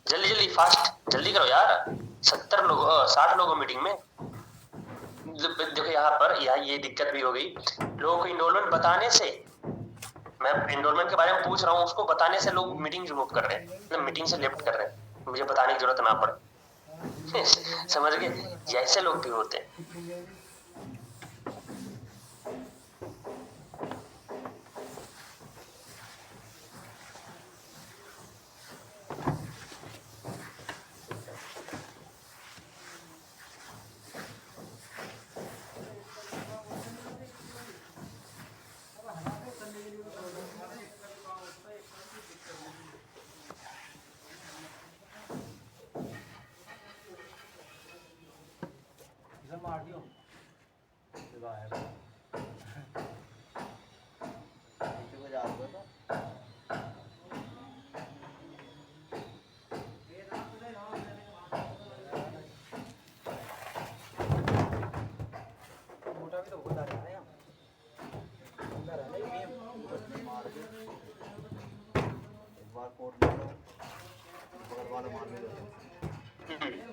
जल्दी फास्ट जल्दी करो यार, 70 लोग 60 लोगों मीटिंग में। देखो यहाँ पर ये दिक्कत भी हो गई, लोगों को इनरोलमेंट बताने से, मैं इनरोलमेंट के बारे में पूछ रहा हूँ, उसको बताने से लोग मीटिंग रिमूव कर रहे हैं, मतलब मीटिंग से लेफ्ट कर रहे हैं, मुझे बताने की जरूरत ना पड़े। समझ गए, ऐसे लोग भी होते हैं।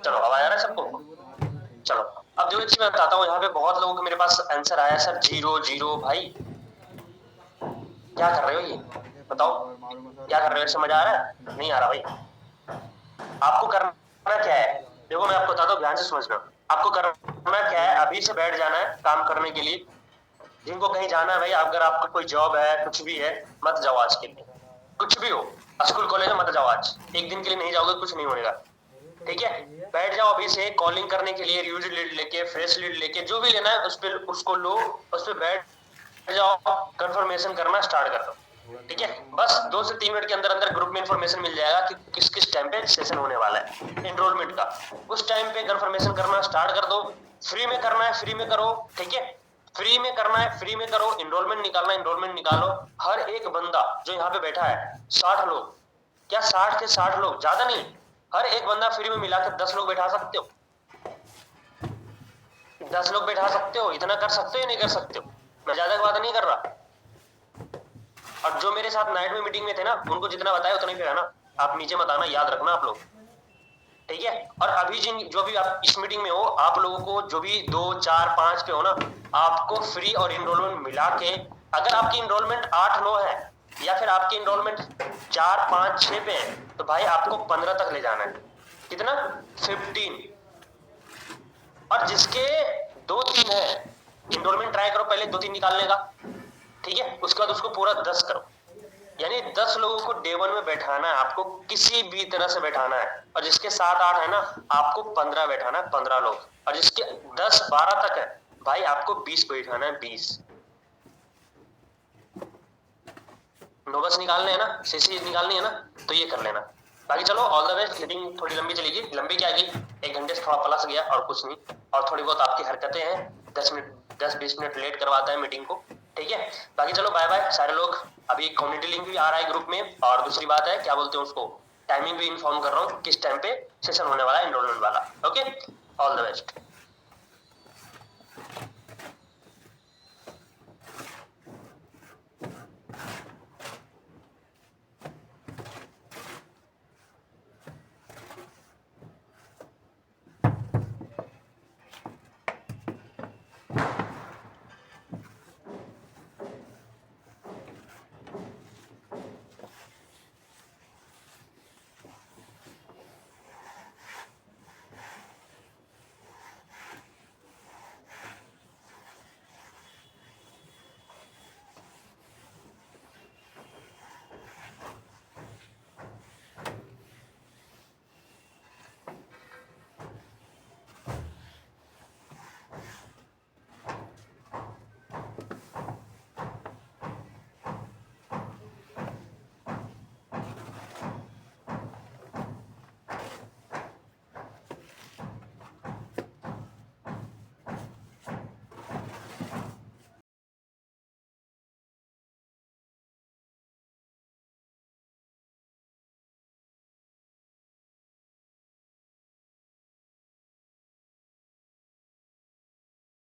चलो अब आया ना सबको। चलो अब जो चीज मैं बताता हूँ, यहाँ पे बहुत लोगों के मेरे पास आंसर आया सर 0 0। भाई क्या कर रहे हो, ये बताओ क्या कर रहे हो, समझ आ रहा है? नहीं आ रहा भाई। आपको करना क्या है, देखो मैं आपको बताता हूँ, ध्यान से समझना। आपको करना क्या है, अभी से बैठ जाना है काम करने के लिए। जिनको कहीं जाना है भाई, अगर आपका कोई जॉब है, कुछ भी है, मत जाओ आज के लिए, कुछ भी हो, स्कूल कॉलेज में मत जाओ आज, एक दिन के लिए नहीं जाओगे, कुछ नहीं होगा, ठीक है? बैठ जाओ अभी से कॉलिंग करने के लिए, यूज लीड लेके, फ्रेश लीड लेके, जो भी लेना है उस पे, उसको लो, उस पे बैठ जाओ, कंफर्मेशन करना स्टार्ट कर दो, ठीक है? बस 2 से 3 मिनट के अंदर अंदर ग्रुप में इंफॉर्मेशन मिल जाएगा कि किस किस टाइम पे सेशन होने वाला है एनरोलमेंट का। उस टाइम पे कंफर्मेशन करना स्टार्ट कर दो। फ्री में करना है फ्री में करो, ठीक है? फ्री में करना है फ्री में करो, एनरोलमेंट निकालना है एनरोलमेंट निकालो। हर एक बंदा जो यहाँ पे बैठा है, 60 लोग, क्या 60 के 60 लोग, ज्यादा नहीं, हर एक बंदा फ्री में मिला के 10 लोग बैठा सकते हो, 10 लोग बैठा सकते हो, इतना कर सकते हो या नहीं कर सकते हो? मैं ज्यादा की बात नहीं कर रहा। और जो मेरे साथ नाइट में मीटिंग में थे ना, उनको जितना बताया उतना ही ना, आप नीचे मत आना, याद रखना आप लोग, ठीक है? और अभी जिन जो भी आप इस मीटिंग में हो, आप लोगों को जो भी 2 4 5 पे हो ना, आपको फ्री और इनरोलमेंट मिला के, अगर आपकी इनरोलमेंट 8 9 है या फिर आपकी इनरोलमेंट 4 5 6 पे है, तो भाई आपको 15 तक ले जाना है। कितना? 15। और जिसके 2 3 है, इनरोलमेंट ट्राई करो पहले 2 3 निकालने का, ठीक है? उसके बाद उसको पूरा 10 करो, यानी 10 लोगों को डे 1 में बैठाना है, आपको किसी भी तरह से बैठाना है। और जिसके 7 8 है ना, आपको 15 बैठाना है, 15 लोग। और जिसके 10 12 तक है भाई, आपको 20 बैठाना है, 20। नोबस निकालने हैं ना, सीसी निकालनी है ना, तो ये कर लेना। बाकी चलो ऑल द बेस्ट। मीटिंग थोड़ी लंबी चलेगी, लंबी क्या गई, 1 घंटे से थोड़ा प्लस गया और कुछ नहीं। और थोड़ी बहुत आपकी हरकतें हैं, 10 20 मिनट लेट करवाता है मीटिंग को, ठीक है? बाकी चलो बाय बाय सारे लोग। अभी कम्युनिटी लिंक भी आ रहा है ग्रुप में, और दूसरी बात है क्या बोलते हैं उसको, टाइमिंग भी इन्फॉर्म कर रहा हूँ किस टाइम पे सेशन होने वाला है एनरोलमेंट वाला। Okay, all the best.